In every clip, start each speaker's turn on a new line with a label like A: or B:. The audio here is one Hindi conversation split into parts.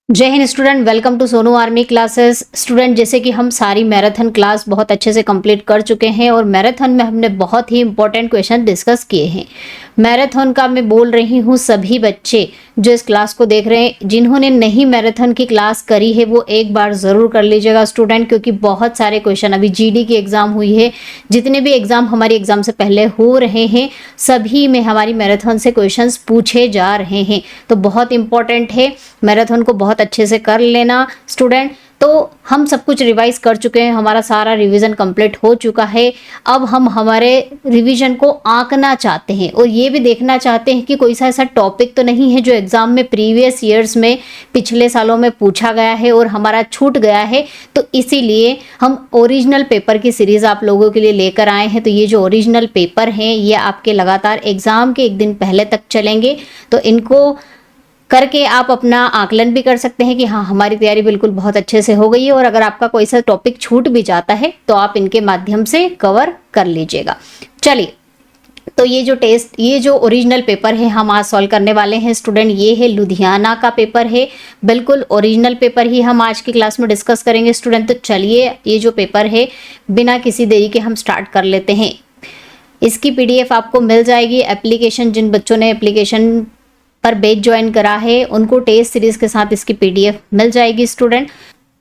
A: जय हिंद student, welcome to Sonu army classes. Student, जैसे कि हम सारी मैराथन क्लास बहुत अच्छे से कंप्लीट कर चुके हैं और मैराथन में हमने बहुत ही इंपॉर्टेंट क्वेश्चन डिस्कस किए हैं। मैराथन का मैं बोल रही हूँ सभी बच्चे जो इस क्लास को देख रहे हैं, जिन्होंने नहीं मैराथन की क्लास करी है वो एक बार ज़रूर कर लीजिएगा स्टूडेंट, क्योंकि बहुत सारे क्वेश्चन अभी जीडी की एग्ज़ाम हुई है, जितने भी एग्ज़ाम हमारी एग्ज़ाम से पहले हो रहे हैं सभी में हमारी मैराथन से क्वेश्चंस पूछे जा रहे हैं। तो बहुत इंपॉर्टेंट है, मैराथन को बहुत अच्छे से कर लेना स्टूडेंट। तो हम सब कुछ रिवाइज कर चुके हैं, हमारा सारा रिवीजन कंप्लीट हो चुका है। अब हम हमारे रिवीजन को आंकना चाहते हैं और ये भी देखना चाहते हैं कि कोई सा ऐसा टॉपिक तो नहीं है जो एग्जाम में प्रीवियस ईयर्स में पिछले सालों में पूछा गया है और हमारा छूट गया है। तो इसीलिए हम ओरिजिनल पेपर की सीरीज आप लोगों के लिए लेकर आए हैं। तो ये जो ओरिजिनल पेपर हैं ये आपके लगातार एग्जाम के एक दिन पहले तक चलेंगे, तो इनको करके आप अपना आकलन भी कर सकते हैं कि हाँ, हमारी तैयारी बिल्कुल बहुत अच्छे से हो गई है। और अगर आपका कोई सा टॉपिक छूट भी जाता है तो आप इनके माध्यम से कवर कर लीजिएगा। चलिए, तो ये जो ओरिजिनल पेपर है हम आज सॉल्व करने वाले हैं स्टूडेंट। ये है लुधियाना का पेपर है, बिल्कुल ओरिजिनल पेपर ही हम आज की क्लास में डिस्कस करेंगे स्टूडेंट। तो चलिए, ये जो पेपर है बिना किसी देरी के हम स्टार्ट कर लेते हैं। इसकी पीडीएफ आपको मिल जाएगी। एप्लीकेशन, जिन बच्चों ने एप्लीकेशन पर बैच ज्वाइन करा है उनको टेस्ट सीरीज के साथ इसकी पीडीएफ मिल जाएगी स्टूडेंट।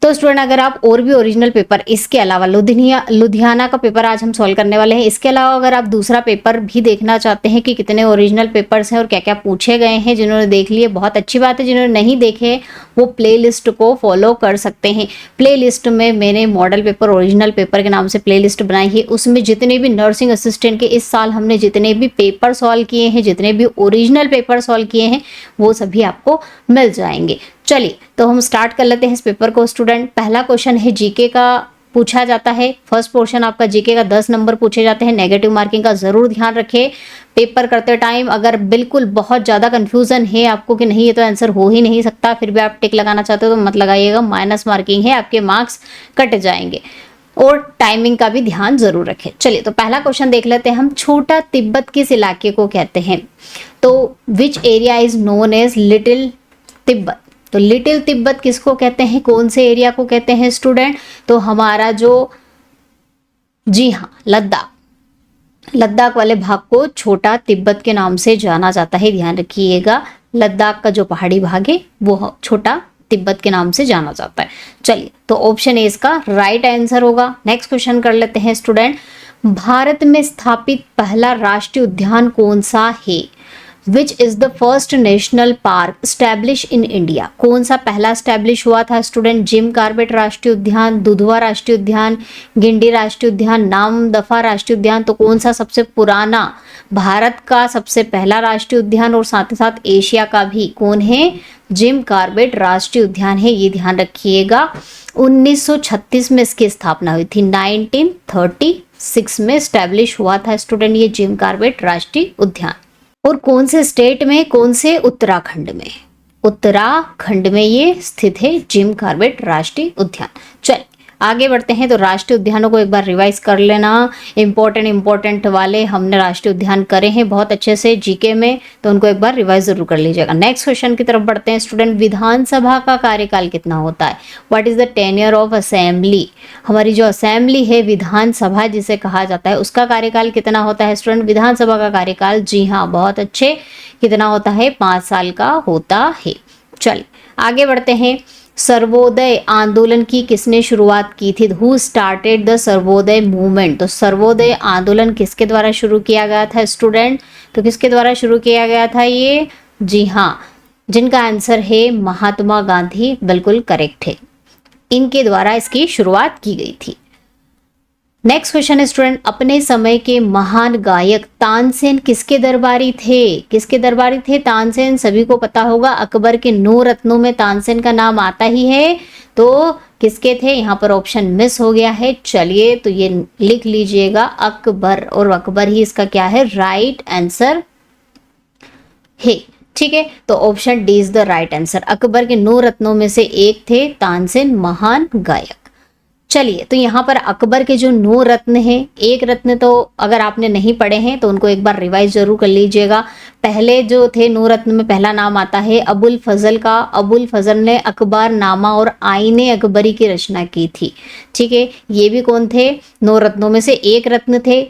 A: तो स्टूडेंट, अगर आप और भी ओरिजिनल पेपर, इसके अलावा लुधियाना का पेपर आज हम सॉल्व करने वाले हैं, इसके अलावा अगर आप दूसरा पेपर भी देखना चाहते हैं कि कितने ओरिजिनल पेपर्स हैं और क्या क्या पूछे गए हैं, जिन्होंने देख लिए बहुत अच्छी बात है, जिन्होंने नहीं देखे वो प्लेलिस्ट को फॉलो कर सकते हैं। प्लेलिस्ट में मैंने मॉडल पेपर ओरिजिनल पेपर के नाम से प्लेलिस्ट बनाई है, उसमें जितने भी नर्सिंग असिस्टेंट के इस साल हमने जितने भी पेपर सॉल्व किए हैं, जितने भी ओरिजिनल पेपर सॉल्व किए हैं वो सभी आपको मिल जाएंगे। चलिए, तो हम स्टार्ट कर लेते हैं इस पेपर को स्टूडेंट। पहला क्वेश्चन है जीके का, पूछा जाता है। फर्स्ट पोर्शन आपका जीके का 10 नंबर पूछे जाते हैं। नेगेटिव मार्किंग का जरूर ध्यान रखें पेपर करते टाइम। अगर बिल्कुल बहुत ज़्यादा कंफ्यूजन है आपको कि नहीं ये तो आंसर हो ही नहीं सकता, फिर भी आप टिक लगाना चाहते हो तो मत लगाइएगा, माइनस मार्किंग है, आपके मार्क्स कट जाएंगे। और टाइमिंग का भी ध्यान जरूर रखें। चलिए, तो पहला क्वेश्चन देख लेते हैं हम। छोटा तिब्बत किस इलाके को कहते हैं? तो which area is known as little Tibet? तो लिटिल तिब्बत किसको कहते हैं, कौन से एरिया को कहते हैं स्टूडेंट? तो हमारा जो, जी हाँ, लद्दाख वाले भाग को छोटा तिब्बत के नाम से जाना जाता है। ध्यान रखिएगा, लद्दाख का जो पहाड़ी भाग है वो छोटा तिब्बत के नाम से जाना जाता है। चलिए, तो ऑप्शन ए इसका राइट आंसर होगा। नेक्स्ट क्वेश्चन कर लेते हैं स्टूडेंट। भारत में स्थापित पहला राष्ट्रीय उद्यान कौन सा है? Which is the first national park establish in India? कौन सा पहला स्टैब्लिश हुआ था स्टूडेंट? जिम कॉर्बेट राष्ट्रीय उद्यान, दुधवा राष्ट्रीय उद्यान, गिंडी राष्ट्रीय उद्यान, नामदफा राष्ट्रीय उद्यान? तो कौन सा सबसे पुराना, भारत का सबसे पहला राष्ट्रीय उद्यान और साथ ही साथ एशिया का भी, कौन है? जिम कॉर्बेट राष्ट्रीय उद्यान है, ये ध्यान रखिएगा। 1936 में इसकी स्थापना हुई थी। 1936 में स्टैब्लिश हुआ था स्टूडेंट ये जिम कॉर्बेट राष्ट्रीय उद्यान। और कौन से स्टेट में, कौन से? उत्तराखंड में। उत्तराखंड में ये स्थित है जिम कॉर्बेट राष्ट्रीय उद्यान। चल आगे बढ़ते हैं। तो राष्ट्रीय उद्यानों को एक बार रिवाइज कर लेना। इंपॉर्टेंट वाले हमने राष्ट्रीय उद्यान करे हैं बहुत अच्छे से जीके में, तो उनको एक बार रिवाइज जरूर कर लीजिएगा। नेक्स्ट क्वेश्चन की तरफ बढ़ते हैं स्टूडेंट। विधानसभा का कार्यकाल कितना होता है? What is the tenure of assembly? हमारी जो असेंबली है, विधानसभा जिसे कहा जाता है, उसका कार्यकाल कितना होता है स्टूडेंट? विधानसभा का कार्यकाल, जी हाँ, बहुत अच्छे, कितना होता है? 5 साल का होता है। चलिए आगे बढ़ते हैं। सर्वोदय आंदोलन की किसने शुरुआत की थी? Who started the Sarvodaya movement? तो सर्वोदय आंदोलन किसके द्वारा शुरू किया गया था स्टूडेंट? तो किसके द्वारा शुरू किया गया था ये? जी हाँ, जिनका आंसर है महात्मा गांधी, बिल्कुल करेक्ट है, इनके द्वारा इसकी शुरुआत की गई थी। नेक्स्ट क्वेश्चन है स्टूडेंट। अपने समय के महान गायक तानसेन किसके दरबारी थे? किसके दरबारी थे तानसेन? सभी को पता होगा, अकबर के 9 रत्नों में तानसेन का नाम आता ही है। तो किसके थे? यहाँ पर ऑप्शन मिस हो गया है। चलिए, तो ये लिख लीजिएगा, अकबर, और अकबर ही इसका क्या है? राइट आंसर है। ठीक है, तो option D is the right answer. Akbar के 9 रत्नों में से एक थे तानसेन, महान गायक। चलिए, तो यहाँ पर अकबर के जो 9 रत्न हैं, एक रत्न तो अगर आपने नहीं पढ़े हैं तो उनको एक बार रिवाइज जरूर कर लीजिएगा। पहले जो थे 9 रत्न में पहला नाम आता है अबुल फजल का। अबुल फजल ने अखबार नामा और आईने अकबरी की रचना की थी। ठीक है, ये भी कौन थे? 9 रत्नों में से एक रत्न थे।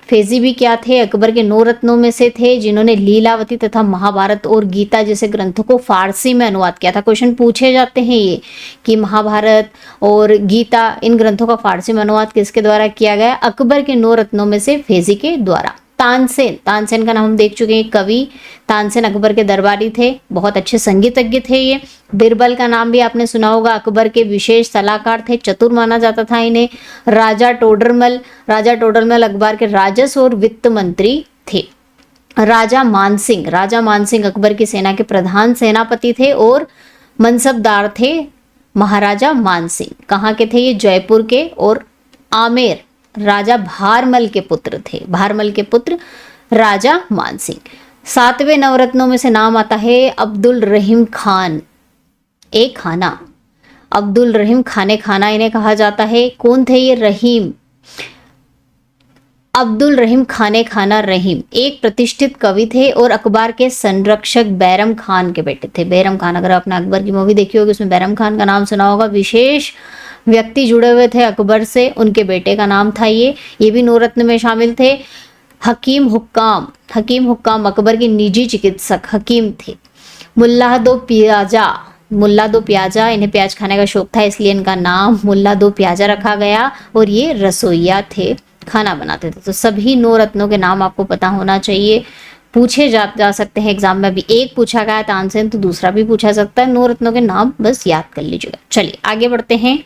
A: फैजी भी क्या थे? अकबर के 9 रत्नों में से थे, जिन्होंने लीलावती तथा महाभारत और गीता जैसे ग्रंथों को फारसी में अनुवाद किया था। क्वेश्चन पूछे जाते हैं ये कि महाभारत और गीता, इन ग्रंथों का फारसी में अनुवाद किसके द्वारा किया गया? अकबर के 9 रत्नों में से फैजी के द्वारा। तानसेन का नाम हम देख चुके हैं, कवि। तानसेन अकबर के दरबारी थे, बहुत अच्छे संगीतज्ञ थे ये। बिरबल का नाम भी आपने सुना होगा, अकबर के विशेष सलाहकार थे, चतुर माना जाता था इन्हें। राजा टोडरमल अकबर के राजस्व और वित्त मंत्री थे। राजा मानसिंह अकबर की सेना के प्रधान सेनापति थे और मनसबदार थे महाराजा मानसिंह। कहाँ के थे ये? जयपुर के। और आमेर राजा भारमल के पुत्र थे, भारमल के पुत्र राजा मानसिंह। 7वें नवरत्नों में से नाम आता है अब्दुल रहीम खान ए खाना। अब्दुल रहीम खाना इन्हें कहा जाता है। कौन थे ये? रहीम, अब्दुल रहीम खाना रहीम एक प्रतिष्ठित कवि थे और अकबर के संरक्षक बैरम खान के बेटे थे। बैरम खान, अगर आपने अकबर की मूवी देखी होगी उसमें बैरम खान का नाम सुना होगा। विशेष व्यक्ति जुड़े हुए थे अकबर से, उनके बेटे का नाम था ये भी 9 रत्न में शामिल थे। हकीम हुक्काम अकबर के निजी चिकित्सक हकीम थे। मुल्ला दो प्याजा, इन्हें प्याज खाने का शौक था इसलिए इनका नाम मुल्ला दो प्याजा रखा गया। और ये रसोइया थे, खाना बनाते थे। तो सभी 9 रत्नों के नाम आपको पता होना चाहिए, पूछे जा सकते हैं एग्जाम में। भी एक पूछा गया तानसेन, तो दूसरा भी पूछा सकता है। 9 रत्नों के नाम बस याद कर लीजिएगा। चलिए आगे बढ़ते हैं।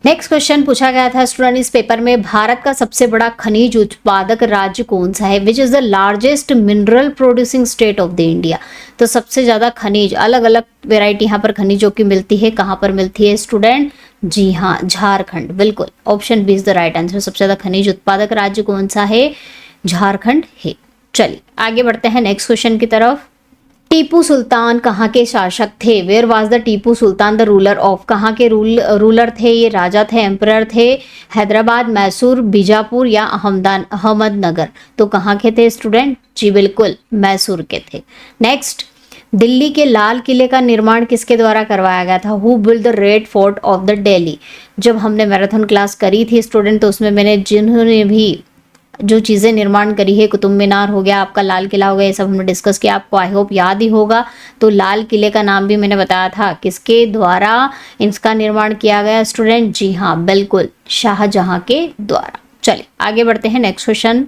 A: नेक्स्ट क्वेश्चन पूछा गया था स्टूडेंट इस पेपर में, भारत का सबसे बड़ा खनिज उत्पादक राज्य कौन सा है? Which is the largest mineral producing state of the India. तो सबसे ज्यादा खनिज, अलग अलग वेराइटी यहाँ पर खनिजों की मिलती है। कहाँ पर मिलती है स्टूडेंट? जी हाँ, झारखंड। बिल्कुल, option B is the right answer. सबसे ज्यादा खनिज उत्पादक राज्य कौन सा है? झारखंड है। चलिए आगे बढ़ते हैं नेक्स्ट क्वेश्चन की तरफ। टीपू सुल्तान कहाँ के शासक थे? Where was the Tipu Sultan the ruler of. कहाँ के रूलर थे ये? राजा थे, एम्परर थे। हैदराबाद, मैसूर, बीजापुर या अहमदनगर। तो कहाँ के थे स्टूडेंट? जी बिल्कुल, मैसूर के थे। नेक्स्ट, दिल्ली के लाल किले का निर्माण किसके द्वारा करवाया गया था? Who build the red fort of the Delhi. जब हमने मैराथन क्लास करी थी स्टूडेंट, तो उसमें मैंने जिन्होंने भी जो चीज़ें निर्माण करी है, कुतुब मीनार हो गया, आपका लाल किला हो गया, ये सब हमने डिस्कस किया, आपको आई होप याद ही होगा। तो लाल किले का नाम भी मैंने बताया था, किसके द्वारा इसका निर्माण किया गया स्टूडेंट? जी हाँ बिल्कुल, शाहजहां के द्वारा। चलिए आगे बढ़ते हैं नेक्स्ट क्वेश्चन।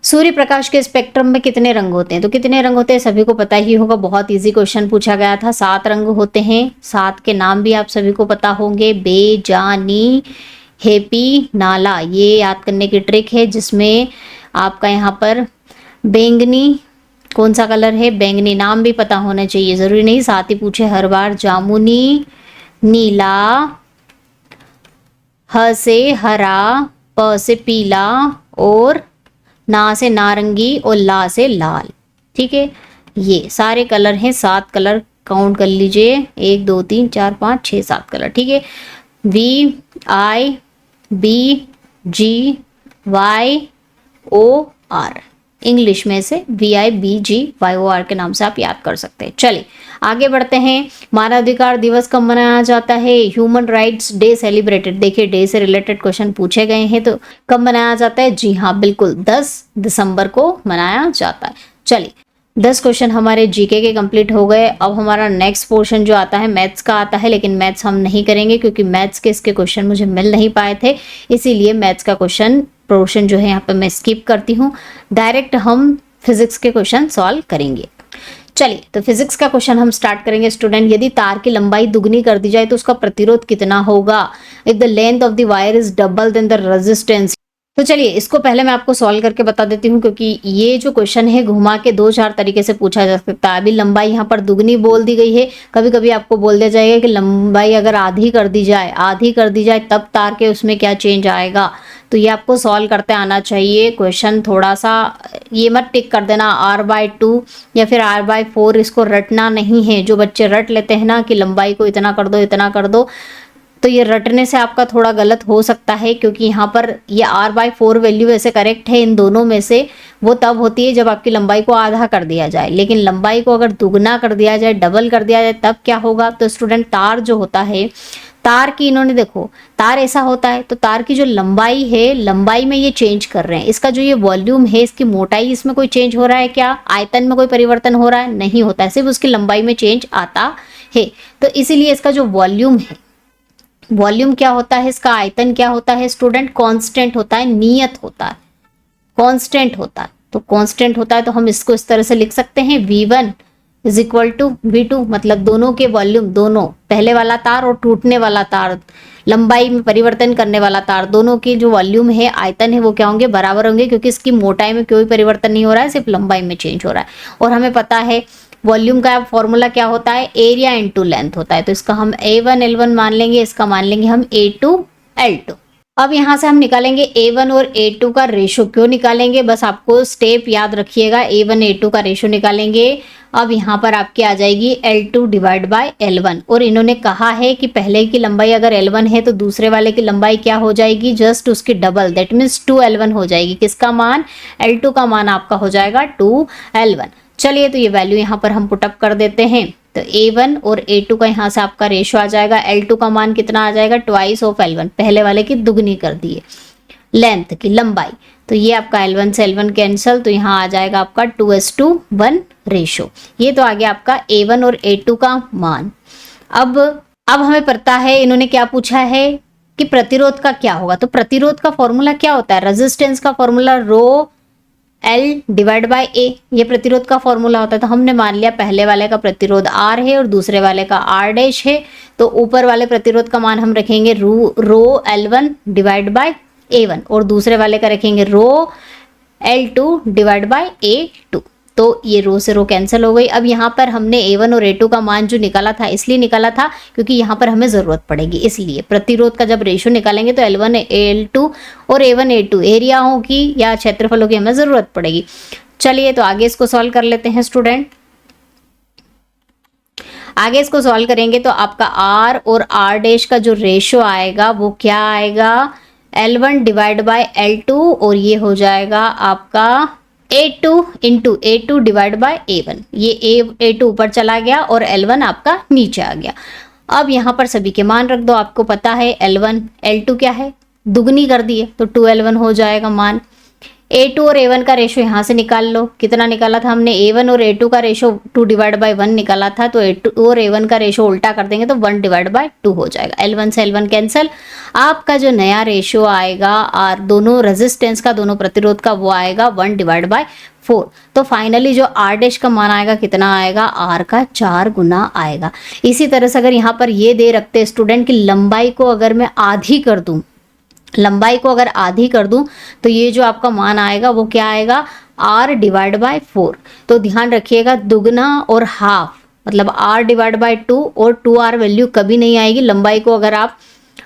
A: सूर्य प्रकाश के स्पेक्ट्रम में कितने रंग होते हैं? तो कितने रंग होते हैं सभी को पता ही होगा, बहुत इजी क्वेश्चन पूछा गया था। 7 रंग होते हैं, 7 के नाम भी आप सभी को पता होंगे। बेजानी, हेपी, नाला, ये याद करने की ट्रिक है, जिसमें आपका यहाँ पर बैंगनी, कौन सा कलर है? बैंगनी। नाम भी पता होना चाहिए, जरूरी नहीं साथ ही पूछे हर बार। जामुनी, नीला, ह से हरा, प से पीला, और ना से नारंगी, और ला से लाल। ठीक है, ये सारे कलर हैं, 7 कलर काउंट कर लीजिए, 1 2 3 4 5 6 7 कलर। ठीक है, VIBGYOR, इंग्लिश में से VIBGYOR के नाम से आप याद कर सकते हैं। चलिए आगे बढ़ते हैं। मानवाधिकार दिवस कब मनाया जाता है? Human rights day celebrated. देखिए, डे से रिलेटेड क्वेश्चन पूछे गए हैं, तो कब मनाया जाता है? जी हाँ बिल्कुल, 10 दिसंबर को मनाया जाता है। चलिए 10 क्वेश्चन हमारे जीके के कंप्लीट हो गए। अब हमारा नेक्स्ट पोर्शन जो आता है मैथ्स का आता है, लेकिन मैथ्स हम नहीं करेंगे क्योंकि मैथ्स के इसके क्वेश्चन मुझे मिल नहीं पाए थे, इसीलिए मैथ्स का क्वेश्चन पोर्शन जो है यहाँ पे मैं स्किप करती हूँ। डायरेक्ट हम फिजिक्स के क्वेश्चन सॉल्व करेंगे। चलिए, तो फिजिक्स का क्वेश्चन हम स्टार्ट करेंगे स्टूडेंट। यदि तार की लंबाई दुगनी कर दी जाए तो उसका प्रतिरोध कितना होगा? If the length of the wire is double then the resistance. तो चलिए इसको पहले मैं आपको सॉल्व करके बता देती हूँ, क्योंकि ये जो क्वेश्चन है घुमा के 2-4 तरीके से पूछा जा सकता है। अभी लंबाई यहाँ पर दुगनी बोल दी गई है, कभी कभी आपको बोल दिया जाएगा कि लंबाई अगर आधी कर दी जाए तब तार के उसमें क्या चेंज आएगा। तो ये आपको सॉल्व करते आना चाहिए। क्वेश्चन थोड़ा सा ये मत टिक कर देना r/2 या फिर r/4, इसको रटना नहीं है। जो बच्चे रट लेते हैं ना कि लंबाई को इतना कर दो, तो ये रटने से आपका थोड़ा गलत हो सकता है, क्योंकि यहाँ पर ये r/4 वैल्यू वैसे करेक्ट है इन दोनों में से, वो तब होती है जब आपकी लंबाई को आधा कर दिया जाए। लेकिन लंबाई को अगर दुगना कर दिया जाए, डबल कर दिया जाए, तब क्या होगा? तो स्टूडेंट तार जो होता है, तार की इन्होंने देखो, तार ऐसा होता है तो तार की जो लंबाई है, लंबाई में ये चेंज कर रहे हैं। इसका जो ये वॉल्यूम है, इसकी मोटाई, इसमें कोई चेंज हो रहा है क्या? आयतन में कोई परिवर्तन हो रहा है? नहीं होता है, सिर्फ उसकी लंबाई में चेंज आता है। तो इसीलिए इसका जो वॉल्यूम है, वॉल्यूम क्या होता है, इसका आयतन क्या होता है स्टूडेंट? कांस्टेंट होता है, नियत होता है, कांस्टेंट होता है। तो कांस्टेंट होता है तो हम इसको इस तरह से लिख सकते हैं, V1 is equal to V2, मतलब दोनों के वॉल्यूम, दोनों पहले वाला तार और टूटने वाला तार, लंबाई में परिवर्तन करने वाला तार, दोनों की जो वॉल्यूम है, आयतन है, वो क्या होंगे? बराबर होंगे, क्योंकि इसकी मोटाई में कोई परिवर्तन नहीं हो रहा है, सिर्फ लंबाई में चेंज हो रहा है। और हमें पता है वॉल्यूम का फॉर्मूला क्या होता है? एरिया इंटू लेंथ होता है। तो इसका हम A1 L1 मान लेंगे, इसका मान लेंगे हम A2 L2। अब यहाँ से हम निकालेंगे A1 और A2 का रेशो। क्यों निकालेंगे? बस आपको स्टेप याद रखिएगा, A1 A2 का रेशो निकालेंगे। अब यहाँ पर आपकी आ जाएगी L2 डिवाइड बाय L1, और इन्होंने कहा है कि पहले की लंबाई अगर L1 है तो दूसरे वाले की लंबाई क्या हो जाएगी? जस्ट उसकी डबल, दैट मीन्स 2L1 हो जाएगी। किसका मान? L2 का मान आपका हो जाएगा 2L1। चलिए, तो ये वैल्यू यहाँ पर हम पुटअप कर देते हैं। तो A1 और A2 का यहाँ से आपका रेशो आ जाएगा। L2 का मान कितना आ जाएगा? ट्वाइस ऑफ L1, पहले वाले की दुगनी कर दिए, लेंथ की, लंबाई। तो ये आपका L1 से L1 कैंसिल, तो यहाँ आ जाएगा आपका 2:1 रेशो। ये तो आ गया आपका A1 और A2 का मान। अब हमें पता है इन्होंने क्या पूछा है कि प्रतिरोध का क्या होगा। तो प्रतिरोध का फॉर्मूला क्या होता है? रेजिस्टेंस का formula rho L divide by A, ये प्रतिरोध का फॉर्मूला होता है। तो हमने मान लिया पहले वाले का प्रतिरोध R है और दूसरे वाले का R डैश है, तो ऊपर वाले प्रतिरोध का मान हम रखेंगे रो L1 डिवाइड बाय A1, और दूसरे वाले का रखेंगे रो L2 डिवाइड बाय A2। तो ये रो से रो कैंसिल हो गई। अब यहाँ पर हमने A1 और A2 का मान जो निकाला था, इसलिए निकाला था क्योंकि यहाँ पर हमें ज़रूरत पड़ेगी, इसलिए प्रतिरोध का जब रेशो निकालेंगे तो L1 L2 और A1 A2 एरियाओं की या क्षेत्रफलों की हमें ज़रूरत पड़ेगी। चलिए, तो आगे इसको सॉल्व कर लेते हैं स्टूडेंट। आगे इसको सॉल्व करेंगे तो आपका R और R डैश का जो रेशो आएगा वो क्या आएगा? L1 डिवाइड बाय L2, और ये हो जाएगा आपका A2 into A2 divide by A1। ये A2 ऊपर चला गया और L1 आपका नीचे आ गया। अब यहाँ पर सभी के मान रख दो। आपको पता है L1 L2 क्या है? दुगनी कर दिए तो 2L1 हो जाएगा मान। A2 और A1 का रेशो यहाँ से निकाल लो। कितना निकाला था हमने? A1 और A2 का रेशो 2 डिवाइड बाय 1 निकाला था, तो A2 और A1 का रेशो उल्टा कर देंगे तो 1 डिवाइड बाय 2 हो जाएगा। L1 से L1 कैंसिल। आपका जो नया रेशो आएगा और दोनों रेजिस्टेंस का, दोनों प्रतिरोध का, वो आएगा 1 डिवाइड बाय 4। तो फाइनली जो R डैश का मान आएगा कितना आएगा? R का 4 गुना आएगा। इसी तरह से अगर यहाँ पर ये दे रखते स्टूडेंट की लंबाई को अगर मैं आधी कर दूं, लंबाई को अगर आधी कर दूं तो ये जो आपका मान आएगा वो क्या आएगा? R divide by 4। तो ध्यान रखिएगा, दुगना और हाफ मतलब R डिवाइड बाय 2 और 2R वैल्यू कभी नहीं आएगी। लंबाई को अगर आप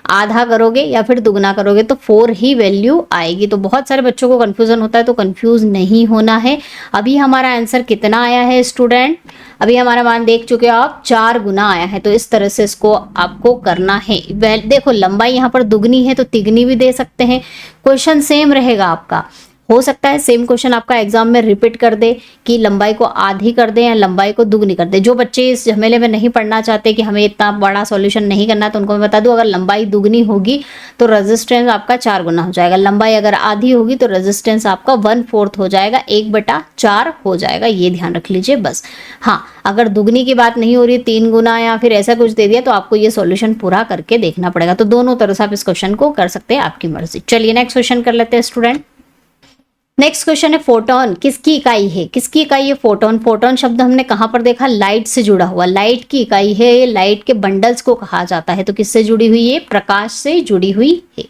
A: आधा करोगे या फिर दुगना करोगे तो 4 ही वैल्यू आएगी। तो बहुत सारे बच्चों को कंफ्यूजन होता है, तो कंफ्यूज नहीं होना है। अभी हमारा आंसर कितना आया है स्टूडेंट? अभी हमारा मान देख चुके हो आप, 4 गुना आया है। तो इस तरह से इसको आपको करना है। देखो, लंबाई यहाँ पर दुगनी है तो तिगनी भी दे सकते हैं। क्वेश्चन सेम रहेगा आपका। हो सकता है सेम क्वेश्चन आपका एग्जाम में रिपीट कर दे कि लंबाई को आधी कर दे या लंबाई को दुगनी कर दे। जो बच्चे इस झमेले में नहीं पढ़ना चाहते कि हमें इतना बड़ा सॉल्यूशन नहीं करना, तो उनको मैं बता दूं, अगर लंबाई दुगनी होगी तो रेजिस्टेंस आपका 4 गुना हो जाएगा। लंबाई अगर आधी होगी तो रेजिस्टेंस आपका 1/4 हो जाएगा, 1/4 हो जाएगा। ये ध्यान रख लीजिए बस। हाँ, अगर दुगनी की बात नहीं हो रही, 3 गुना या फिर ऐसा कुछ दे दिया, तो आपको ये सॉल्यूशन पूरा करके देखना पड़ेगा। तो दोनों तरह से आप इस क्वेश्चन को कर सकते हैं, आपकी मर्जी। चलिए नेक्स्ट क्वेश्चन कर लेते हैं स्टूडेंट। नेक्स्ट क्वेश्चन है फोटोन किसकी इकाई है? किसकी इकाई है फोटोन? फोटोन शब्द हमने कहां पर देखा? लाइट से जुड़ा हुआ, लाइट की इकाई है। लाइट के बंडल्स को कहा जाता है। तो किससे जुड़ी हुई है? प्रकाश से जुड़ी हुई है।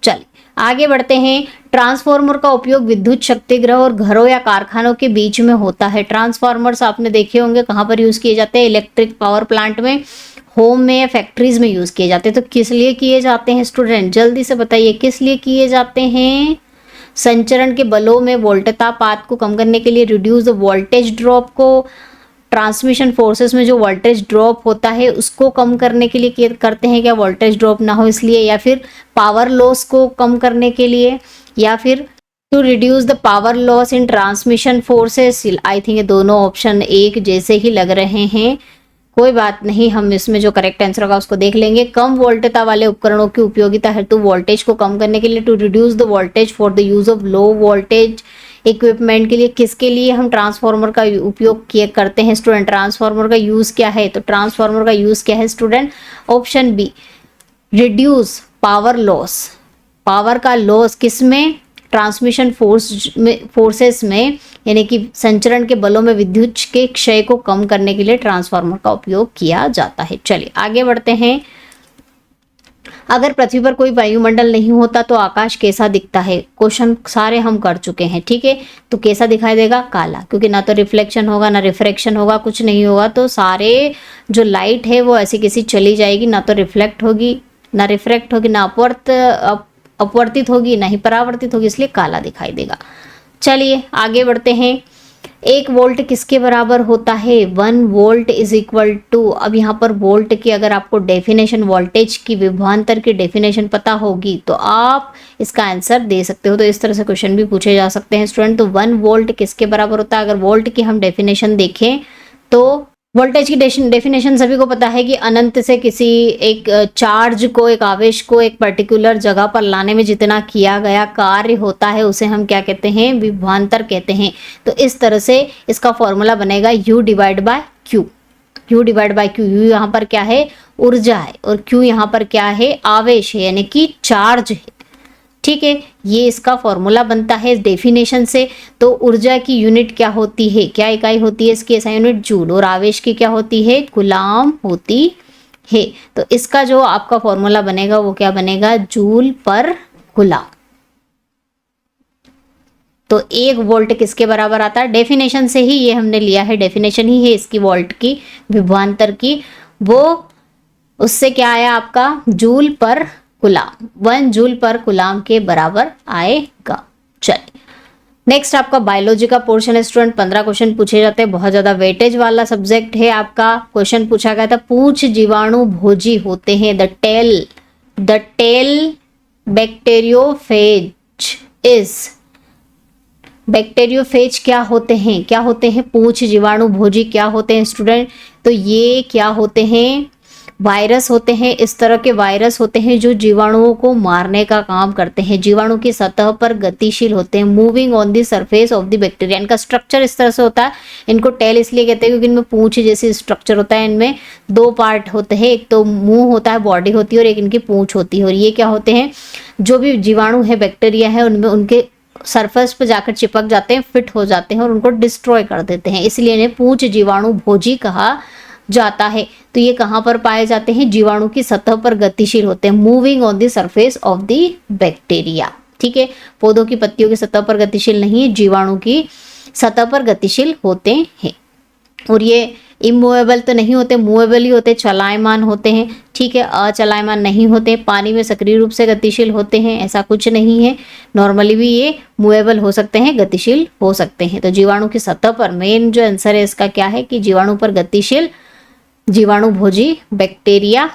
A: चलिए आगे बढ़ते हैं। ट्रांसफार्मर का उपयोग विद्युत शक्ति गृह और घरों या कारखानों के बीच में होता है। ट्रांसफार्मर्स आपने देखे होंगे कहां पर यूज किए जाते हैं? इलेक्ट्रिक पावर प्लांट में, होम में या फैक्ट्रीज में यूज किए जाते हैं। तो किस लिए किए जाते हैं स्टूडेंट? जल्दी से बताइए, किस लिए किए जाते हैं? संचरण के बलों में वोल्टता पात को कम करने के लिए, रिड्यूस द वोल्टेज ड्रॉप को ट्रांसमिशन फोर्सेस में जो वोल्टेज ड्रॉप होता है उसको कम करने के लिए करते हैं क्या, वोल्टेज ड्रॉप ना हो इसलिए, या फिर पावर लॉस को कम करने के लिए, या फिर to reduce the power loss in transmission forces. I think ये दोनों ऑप्शन एक जैसे ही लग रहे हैं, कोई बात नहीं, हम इसमें जो करेक्ट आंसर होगा उसको देख लेंगे। कम वोल्टता वाले उपकरणों की उपयोगिता हेतु वोल्टेज को कम करने के लिए, to reduce the voltage for the use of low voltage equipment के लिए, किसके लिए हम ट्रांसफार्मर का उपयोग किए करते हैं स्टूडेंट, ट्रांसफार्मर का यूज क्या है, तो ट्रांसफार्मर का यूज क्या है student, option be reduce power loss. Power का लॉस किसमें, ट्रांसमिशन फोर्सेस में, यानी कि संचरण के बलों में विद्युत के क्षय को कम करने के लिए ट्रांसफार्मर का उपयोग किया जाता है। चलिए आगे बढ़ते हैं। अगर पृथ्वी पर कोई वायुमंडल नहीं होता तो आकाश कैसा दिखता है, क्वेश्चन सारे हम कर चुके हैं, ठीक है। तो कैसा दिखाई देगा, काला, क्योंकि ना तो रिफ्लेक्शन होगा ना रिफ्रैक्शन होगा, कुछ नहीं होगा, तो सारे जो लाइट है वो ऐसी कैसी चली जाएगी, ना तो रिफ्लेक्ट होगी ना रिफ्रैक्ट होगी, ना अपवर्तित होगी ना ही परावर्तित होगी, इसलिए काला दिखाई देगा। चलिए आगे बढ़ते हैं। 1 वोल्ट किसके बराबर होता है, 1 वोल्ट इज इक्वल टू, अब यहाँ पर वोल्ट की अगर आपको डेफिनेशन, वोल्टेज की विभवांतर की डेफिनेशन पता होगी तो आप इसका आंसर दे सकते हो। तो इस तरह से क्वेश्चन भी पूछे जा सकते हैं स्टूडेंट। तो 1 वोल्ट किसके बराबर होता है, अगर वोल्ट की हम डेफिनेशन देखें तो वोल्टेज की डेफिनेशन सभी को पता है कि अनंत से किसी एक चार्ज को, एक आवेश को एक पर्टिकुलर जगह पर लाने में जितना किया गया कार्य होता है उसे हम क्या कहते हैं, विभवांतर कहते हैं। तो इस तरह से इसका फॉर्मूला बनेगा U divide by Q। U divide by Q, U यहाँ पर क्या है, ऊर्जा है, और Q यहाँ पर क्या है, आवेश है, यानी कि चार्ज है, ठीक है। ये इसका फॉर्मूला बनता है डेफिनेशन से। तो ऊर्जा की यूनिट क्या होती है, क्या इकाई होती है इसकी, ऐसा यूनिट जूल, और आवेश की क्या होती है, कूलाम होती है। तो इसका जो आपका फॉर्मूला बनेगा वो क्या बनेगा, जूल पर कूलाम। तो 1 वोल्ट किसके बराबर आता है, डेफिनेशन से ही ये हमने लिया है, डेफिनेशन ही है इसकी वोल्ट की विभवांतर की, वो उससे क्या आया आपका, जूल पर कूलाम, 1 जूल पर कूलाम के बराबर आएगा। चलिए नेक्स्ट आपका बायोलॉजी का पोर्शन है स्टूडेंट। 15 क्वेश्चन पूछे जाते हैं, बहुत ज्यादा वेटेज वाला सब्जेक्ट है आपका। क्वेश्चन पूछा गया था, पूंछ जीवाणु भोजी होते हैं, the tail bacteriophage is, bacteriophage क्या होते हैं, क्या होते हैं, पूंछ जीवाणु भोजी क्या होते हैं स्टूडेंट, तो ये क्या होते हैं, वायरस होते हैं। इस तरह के वायरस होते हैं जो जीवाणुओं को मारने का काम करते हैं, जीवाणु की सतह पर गतिशील होते हैं, moving on the surface of the bacteria. इनका स्ट्रक्चर इस तरह से होता है, इनको टेल इसलिए कहते हैं क्योंकि इनमें पूंछ जैसी स्ट्रक्चर होता है। इनमें 2 पार्ट होते हैं, एक तो मुंह होता है, बॉडी होती है, और एक इनकी पूंछ होती है। और ये क्या होते हैं, जो भी जीवाणु है, बैक्टीरिया है, उनमें उनके सरफेस पर जाकर चिपक जाते हैं, फिट हो जाते हैं और उनको डिस्ट्रॉय कर देते हैं, इसलिए इन्हें पूंछ जीवाणु भोजी कहा जाता है। तो ये कहाँ पर पाए जाते हैं, जीवाणु की सतह पर गतिशील होते हैं, moving on the surface of the bacteria, ठीक है। पौधों की पत्तियों की सतह पर गतिशील नहीं है, जीवाणु की सतह पर गतिशील होते हैं। और ये इमूवेबल तो नहीं होते, मूवेबल ही होते, चलायमान होते हैं, ठीक है, अचलायमान नहीं होते। पानी में सक्रिय रूप से गतिशील होते हैं, ऐसा कुछ नहीं है। नॉर्मली भी ये मूवेबल हो सकते हैं, गतिशील हो सकते हैं। तो जीवाणु की सतह पर, मेन जो आंसर है इसका क्या है कि जीवाणु पर गतिशील, जीवाणु भोजी बैक्टीरिया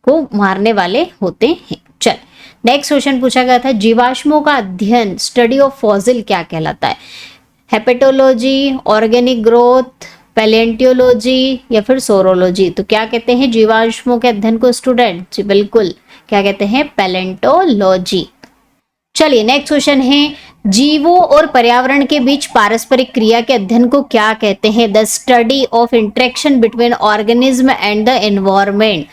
A: को मारने वाले होते हैं। चल नेक्स्ट क्वेश्चन पूछा गया था, जीवाश्मों का अध्ययन, स्टडी ऑफ फॉसिल क्या कहलाता है, हेपेटोलॉजी, ऑर्गेनिक ग्रोथ, पैलेंटियोलॉजी या फिर सोरोलॉजी। तो क्या कहते हैं जीवाश्मों के अध्ययन को स्टूडेंट, जी बिल्कुल, क्या कहते हैं, पैलेंटोलॉजी। चलिए नेक्स्ट क्वेश्चन है, जीवों और पर्यावरण के बीच पारस्परिक क्रिया के अध्ययन को क्या कहते हैं, the study of interaction between organism and the environment.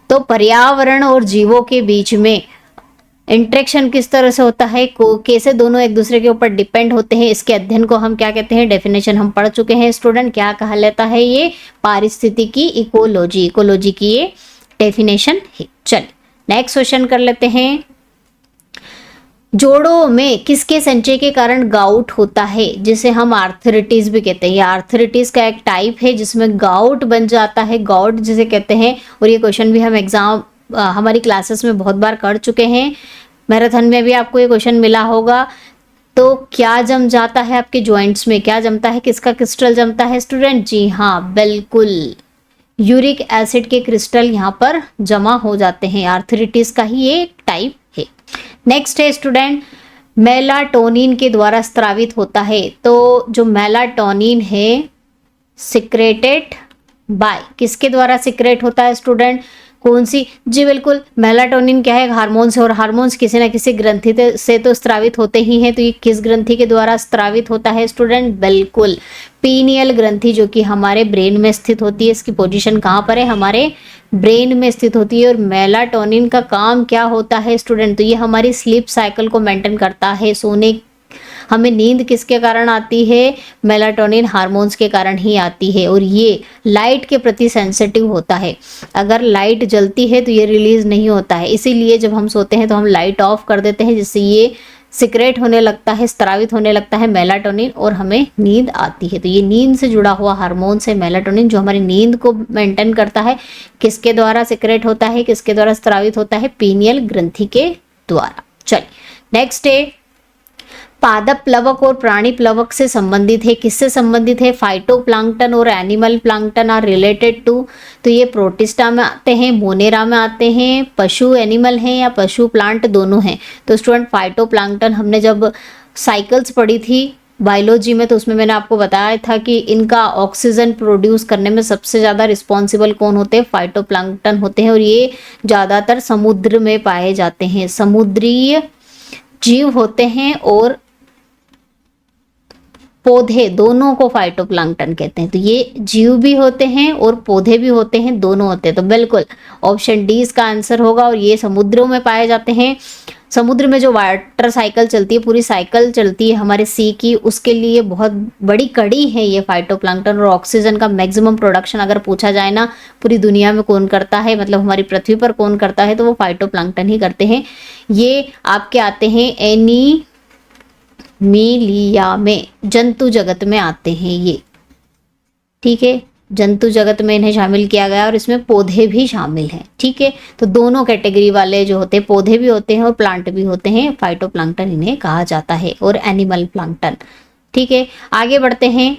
A: तो पर्यावरण और जीवों के बीच में इंटरेक्शन किस तरह से होता है, कैसे दोनों एक दूसरे के ऊपर डिपेंड होते हैं, इसके अध्ययन को हम क्या कहते हैं, डेफिनेशन हम पढ़ चुके हैं स्टूडेंट, क्या कहा लेता है, ये पारिस्थितिकी, इकोलॉजी, इकोलॉजी की ये डेफिनेशन है। चलिए नेक्स्ट क्वेश्चन कर लेते हैं, जोड़ों में किसके संचय के कारण गाउट होता है, जिसे हम आर्थराइटिस भी कहते हैं। ये आर्थराइटिस का एक टाइप है जिसमें गाउट बन जाता है, गाउट जिसे कहते हैं। और ये क्वेश्चन भी हम एग्जाम हमारी क्लासेस में बहुत बार कर चुके हैं, मैराथन में भी आपको ये क्वेश्चन मिला होगा। तो क्या जम जाता है आपके जॉइंट्स में, क्या जमता है, किसका क्रिस्टल जमता है स्टूडेंट? जी हाँ, बिल्कुल, यूरिक एसिड के क्रिस्टल यहाँ पर जमा हो जाते हैं। आर्थराइटिस का ही ये टाइप है। नेक्स्ट है स्टूडेंट, मेलाटोनिन के द्वारा स्रावित होता है। तो जो मेलाटोनिन है सिक्रेटेड बाय, किसके द्वारा सिक्रेट होता है स्टूडेंट? कौन सी? जी बिल्कुल, मेलाटोनिन क्या है? हार्मोन्स है, और हार्मोन्स किसी ना किसी ग्रंथि से तो स्रावित होते ही हैं। तो ये किस ग्रंथि के द्वारा स्रावित होता है स्टूडेंट? बिल्कुल, पीनियल ग्रंथि, जो कि हमारे ब्रेन में स्थित होती है। इसकी पोजीशन कहाँ पर है? हमारे ब्रेन में स्थित होती है। और मेलाटोनिन का काम क्या होता है स्टूडेंट? तो ये हमारी स्लीप साइकिल को मेंटेन करता है। सोने, हमें नींद किसके कारण आती है? मेलाटोनिन हार्मोन्स के कारण ही आती है। और ये लाइट के प्रति सेंसिटिव होता है। अगर लाइट जलती है तो ये रिलीज नहीं होता है, इसीलिए जब हम सोते हैं तो हम लाइट ऑफ कर देते हैं, जिससे ये सिक्रेट होने लगता है, स्रावित होने लगता है मेलाटोनिन, और हमें नींद आती है। तो ये नींद से जुड़ा हुआ हार्मोन्स है मेलाटोनिन, जो हमारी नींद को मेंटेन करता है। किसके द्वारा सिक्रेट होता है, किसके द्वारा स्रावित होता है? पीनियल ग्रंथि के द्वारा। चलिए नेक्स्ट है, पादप प्लवक और प्राणी प्लवक से संबंधित है। किससे संबंधित है? फाइटोप्लैंक्टन और animal plankton are related to. तो ये प्रोटिस्टा में आते हैं, मोनेरा में आते हैं, पशु एनिमल हैं या पशु प्लांट दोनों हैं। तो स्टूडेंट फाइटोप्लैंक्टन, हमने जब साइकिल्स पढ़ी थी बायोलॉजी में, तो उसमें मैंने आपको बताया था कि इनका ऑक्सीजन प्रोड्यूस करने में सबसे ज़्यादा रिस्पॉन्सिबल कौन होते हैं? फाइटोप्लैंक्टन होते हैं। और ये ज़्यादातर समुद्र में पाए जाते हैं, समुद्रीय जीव होते हैं। और पौधे, दोनों को फाइटोप्लैंक्टन कहते हैं। तो ये जीव भी होते हैं और पौधे भी होते हैं, दोनों होते हैं। तो बिल्कुल ऑप्शन डी इसका आंसर होगा। और ये समुद्रों में पाए जाते हैं। समुद्र में जो वाटर साइकिल चलती है, पूरी साइकिल चलती है हमारे सी की, उसके लिए बहुत बड़ी कड़ी है ये फाइटोप्लैंक्टन। और ऑक्सीजन का मैक्सिमम प्रोडक्शन अगर पूछा जाए ना पूरी दुनिया में कौन करता है, मतलब हमारी पृथ्वी पर कौन करता है, तो वो फाइटोप्लैंक्टन ही करते हैं। ये आपके आते हैं एनीमिलिया में, जंतु जगत में आते हैं ये, ठीक है, जंतु जगत में इन्हें शामिल किया गया। और इसमें पौधे भी शामिल हैं, ठीक है। तो दोनों कैटेगरी वाले जो होते हैं, पौधे भी होते हैं और प्लांट भी होते हैं, फाइटोप्लैंक्टन इन्हें कहा जाता है, और एनिमल प्लैंक्टन, ठीक है। आगे बढ़ते हैं,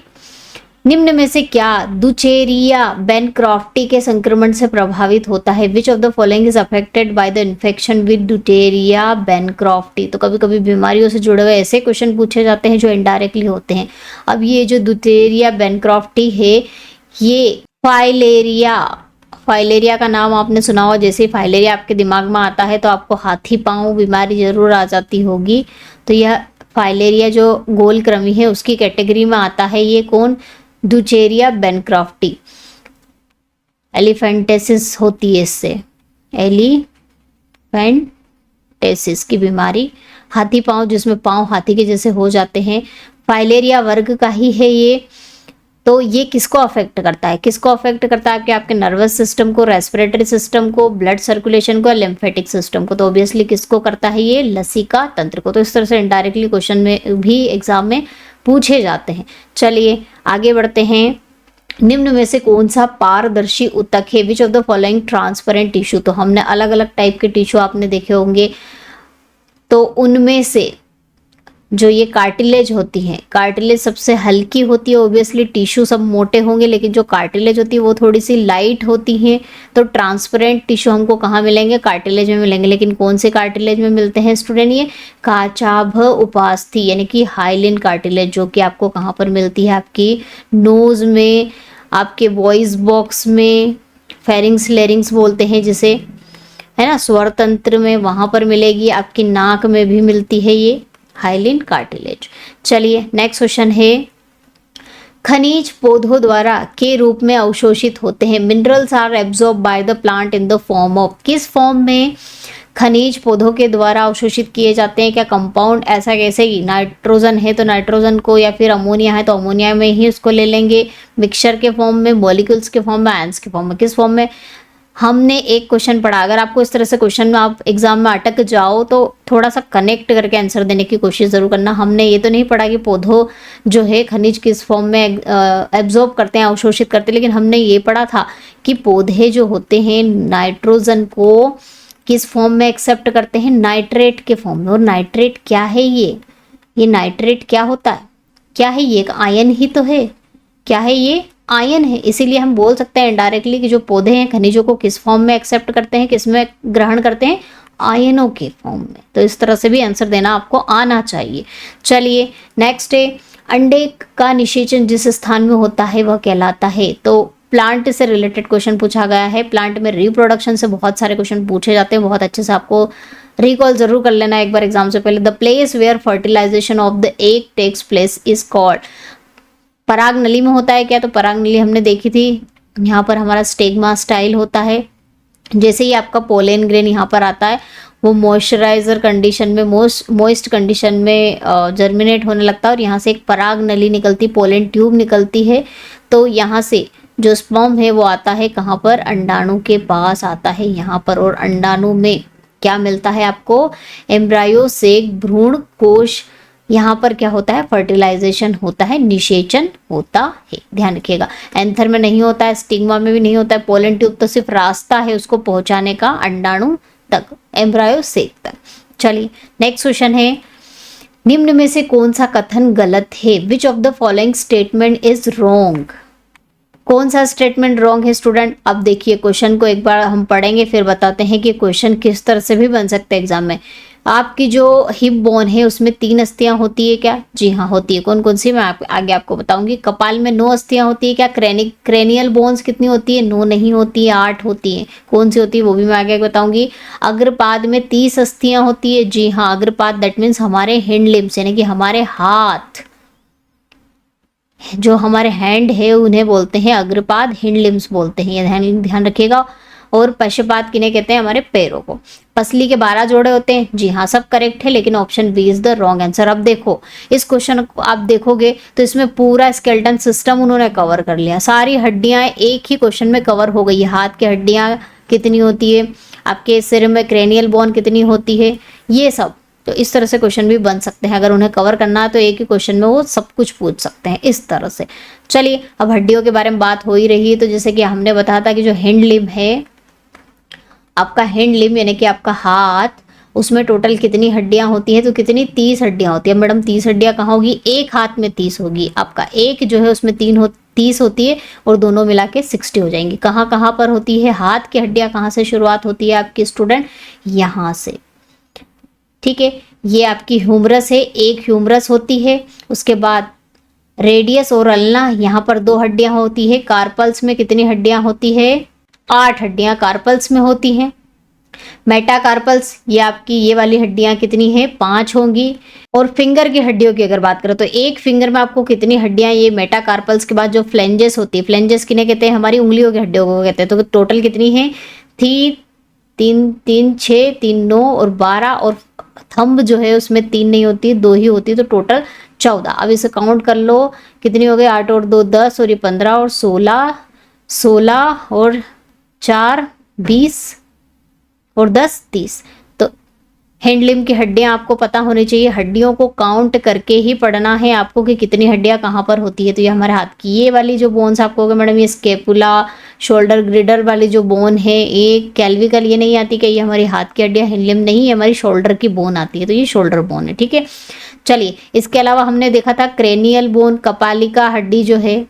A: निम्न में से क्या दुचेरिया बेनक्रॉफ्टी के संक्रमण से प्रभावित होता है? Which of the following is affected by the infection with दुटेरिया बेनक्रॉफ्टी। तो कभी कभी बीमारियों से जुड़े हुए ऐसे क्वेश्चन पूछे जाते हैं जो इनडायरेक्टली होते हैं। अब ये जो दुटेरिया बेनक्रॉफ्टी है, ये फाइलेरिया का नाम आपने सुना होगा। जैसे ही फाइलेरिया आपके दिमाग में आता है तो आपको हाथी पांव बीमारी जरूर आ जाती होगी। तो यह फाइलेरिया जो गोल कृमि है उसकी कैटेगरी में आता है। ये कौन? दुचेरिया बेनक्रॉफ्टी। एलिफेंटेसिस होती है इससे, एलिफेंटेसिस की बीमारी, हाथी पांव, जिसमें पांव हाथी के जैसे हो जाते हैं, फाइलेरिया वर्ग का ही है ये। तो ये किसको अफेक्ट करता है? किसको अफेक्ट करता है? आपके नर्वस सिस्टम को, रेस्पिरेटरी सिस्टम को, ब्लड सर्कुलेशन को, लिम्फेटिक सिस्टम को। तो ऑब्वियसली किसको करता है? ये लसिका तंत्र को। तो इस तरह से इनडायरेक्टली क्वेश्चन में भी एग्जाम में पूछे जाते हैं। चलिए आगे बढ़ते हैं, निम्न में से कौन सा पारदर्शी ऊतक है? Which of the following transparent tissue. तो हमने अलग अलग टाइप के टिश्यू आपने देखे होंगे, तो उनमें से जो ये कार्टिलेज होती है, कार्टिलेज सबसे हल्की होती है। ऑब्वियसली टिश्यू सब मोटे होंगे, लेकिन जो कार्टिलेज होती है वो थोड़ी सी लाइट होती है। तो ट्रांसपेरेंट टिश्यू हमको कहाँ मिलेंगे? कार्टिलेज में मिलेंगे। लेकिन कौन से कार्टिलेज में मिलते हैं स्टूडेंट? ये काचाभ उपास्थि, यानी कि हाइलिन कार्टिलेज, जो कि आपको कहाँ पर मिलती है? आपकी नोज में, आपके वॉइस बॉक्स में, फेरिंग्स लेरिंग्स बोलते हैं जिसे, है ना, स्वर तंत्र में, वहां पर मिलेगी। आपकी नाक में भी मिलती है ये हाइलिन कार्टिलेज। चलिए नेक्स्ट क्वेश्चन है, खनिज पौधों द्वारा के रूप में अवशोषित होते हैं। Minerals are absorb by the plant in the form of. किस फॉर्म में खनिज पौधों के द्वारा अवशोषित किए जाते हैं? क्या कंपाउंड? ऐसा कैसे? नाइट्रोजन है तो नाइट्रोजन को, या फिर अमोनिया है तो अमोनिया में ही उसको ले लेंगे। मिक्सचर के फॉर्म में, मॉलिक्यूल्स के फॉर्म में, आयंस के फॉर्म में। किस फॉर्म में? हमने एक क्वेश्चन पढ़ा, अगर आपको इस तरह से क्वेश्चन में आप एग्जाम में अटक जाओ तो थोड़ा सा कनेक्ट करके आंसर देने की कोशिश जरूर करना। हमने ये तो नहीं पढ़ा कि पौधों जो है खनिज किस फॉर्म में एब्जॉर्ब करते हैं, अवशोषित करते हैं, लेकिन हमने ये पढ़ा था कि पौधे जो होते हैं नाइट्रोजन को किस फॉर्म में एक्सेप्ट करते हैं? नाइट्रेट के फॉर्म में। और नाइट्रेट क्या है? ये नाइट्रेट क्या होता है, क्या है ये, एक आयन ही तो है, क्या है ये, आयन है। इसीलिए हम बोल सकते हैं इनडायरेक्टली कि जो पौधे हैं खनिजों को किस फॉर्म में एक्सेप्ट करते हैं, किस में ग्रहण करते हैं, आयनों के फॉर्म में। तो इस तरह से भी आंसर देना आपको आना चाहिए। चलिए नेक्स्ट है, अंडे का निषेचन जिस स्थान में होता है वह कहलाता है। तो प्लांट से रिलेटेड क्वेश्चन पूछा गया है। प्लांट में रिप्रोडक्शन से बहुत सारे क्वेश्चन पूछे जाते हैं, बहुत अच्छे से आपको रिकॉल जरूर कर लेना एक बार एग्जाम से पहले। The place where fertilisation of the egg takes place is called, पराग नली में होता है क्या, तो पराग नली हमने देखी थी, यहाँ पर हमारा स्टेगमा स्टाइल होता है। जैसे ही आपका पोलेन ग्रेन यहाँ पर आता है वो मॉइस्चराइजर कंडीशन में, मॉइस्ट कंडीशन में जर्मिनेट होने लगता है और यहाँ से एक पराग नली निकलती, पोलेन ट्यूब निकलती है। तो यहाँ से जो स्पर्म है वो आता है कहाँ पर, अंडाणु के पास आता है यहाँ पर। और अंडाणु में क्या मिलता है आपको, एम्ब्रायो से भ्रूण कोश, यहाँ पर क्या होता है, फर्टिलाइजेशन होता है, निषेचन होता है, ध्यान रखिएगा। एंथर में नहीं होता है, स्टिग्मा में भी नहीं होता है, पोलन ट्यूब तो सिर्फ रास्ता है उसको पहुंचाने का अंडाणु तक, एम्ब्रायो से तक। चलिए नेक्स्ट क्वेश्चन है, निम्न में से कौन सा कथन गलत है, which of the following statement is wrong, कौन सा स्टेटमेंट रॉन्ग है स्टूडेंट। अब देखिए क्वेश्चन को एक बार हम पढ़ेंगे फिर बताते हैं कि क्वेश्चन किस तरह से भी बन सकते हैं एग्जाम में। आपकी जो हिप बोन है उसमें 3 अस्थियां होती है क्या, जी हाँ होती है। कौन कौन सी मैं आगे आपको बताऊंगी। कपाल में 9 अस्थियां होती है क्या, क्रेनियल बोन्स कितनी होती है, 9 नहीं होती है, 8 होती है। कौन सी होती है वो भी मैं आगे बताऊंगी। अग्रपाद में 30 अस्थियां होती है, जी हाँ अग्रपाद दैट मीन्स हमारे हैंड लिम्स यानी कि हमारे हाथ, जो हमारे हैंड है उन्हें बोलते हैं अग्रपाद, हैंड लिम्स बोलते हैं, ये ध्यान रखिएगा। और पश्चपाद किन्हें कहते हैं, हमारे पैरों को। पसली के 12 जोड़े होते हैं, जी हाँ सब करेक्ट है, लेकिन option B is the wrong answer. अब देखो इस क्वेश्चन को आप देखोगे तो इसमें पूरा स्केलेटन सिस्टम उन्होंने कवर कर लिया, सारी हड्डियां एक ही क्वेश्चन में कवर हो गई है। हाथ की हड्डियां कितनी होती है, आपके सिर में क्रेनियल बोन कितनी होती है, ये सब। तो इस तरह से क्वेश्चन भी बन सकते हैं, अगर उन्हें कवर करना है तो एक ही क्वेश्चन में वो सब कुछ पूछ सकते हैं इस तरह से। चलिए अब हड्डियों के बारे में बात हो ही रही है, तो जैसे कि हमने बताया था कि जो हैंड लिम है, आपका हैंड लिम यानी कि आपका हाथ, उसमें टोटल कितनी हड्डियां होती हैं, तो कितनी 30 हड्डियां होती है। मैडम 30 हड्डियां कहाँ होगी, एक हाथ में 30 होगी, आपका एक जो है उसमें 30 होती है और दोनों मिला के 60 हो जाएंगी। कहाँ कहाँ पर होती है, हाथ की हड्डियां कहाँ से शुरुआत होती है आपकी स्टूडेंट, यहाँ से, ठीक है। ये आपकी ह्यूमरस है, एक ह्यूमरस होती है, उसके बाद रेडियस और अल्ना, यहाँ पर 2 हड्डियां होती है। कार्पल्स में कितनी हड्डियां होती है, 8 हड्डियां कार्पल्स में होती हैं। मेटाकार्पल्स, ये आपकी ये वाली हड्डियां कितनी है, 5 होंगी। और फिंगर की हड्डियों की अगर बात करें तो एक फिंगर में आपको कितनी हड्डियां, ये मेटाकार्पल्स के बाद जो फ्लेंजेस होती है, फ्लेंजेस किन्हें कहते हैं, हमारी उंगलियों की हड्डियों को कहते हैं। तो टोटल कितनी है, 3 6 3 9 और 12, और थंब जो है उसमें 3 नहीं होती, 2 ही होती, तो टोटल 14। अब इसे काउंट कर लो कितनी हो गई, 8 और 2 10 और ये 15 और 16 और 4 20 और 10 30। तो हैंडलिम की हड्डियां आपको पता होनी चाहिए, हड्डियों को काउंट करके ही पढ़ना है आपको कि कितनी हड्डियां कहाँ पर होती है। तो ये हमारे हाथ की ये वाली जो बोन्स आपको होगा मैडम, ये स्केपुला, शोल्डर ग्रिडर वाली जो बोन है, एक कैल्विकल ये नहीं आती कि ये हमारी हाथ की हड्डियां, हैंडलिम नहीं, ये हमारी शोल्डर की बोन आती है, तो ये शोल्डर बोन है, ठीक है। चलिए इसके अलावा हमने देखा था क्रेनियल बोन, कपालिका हड्डी जो है,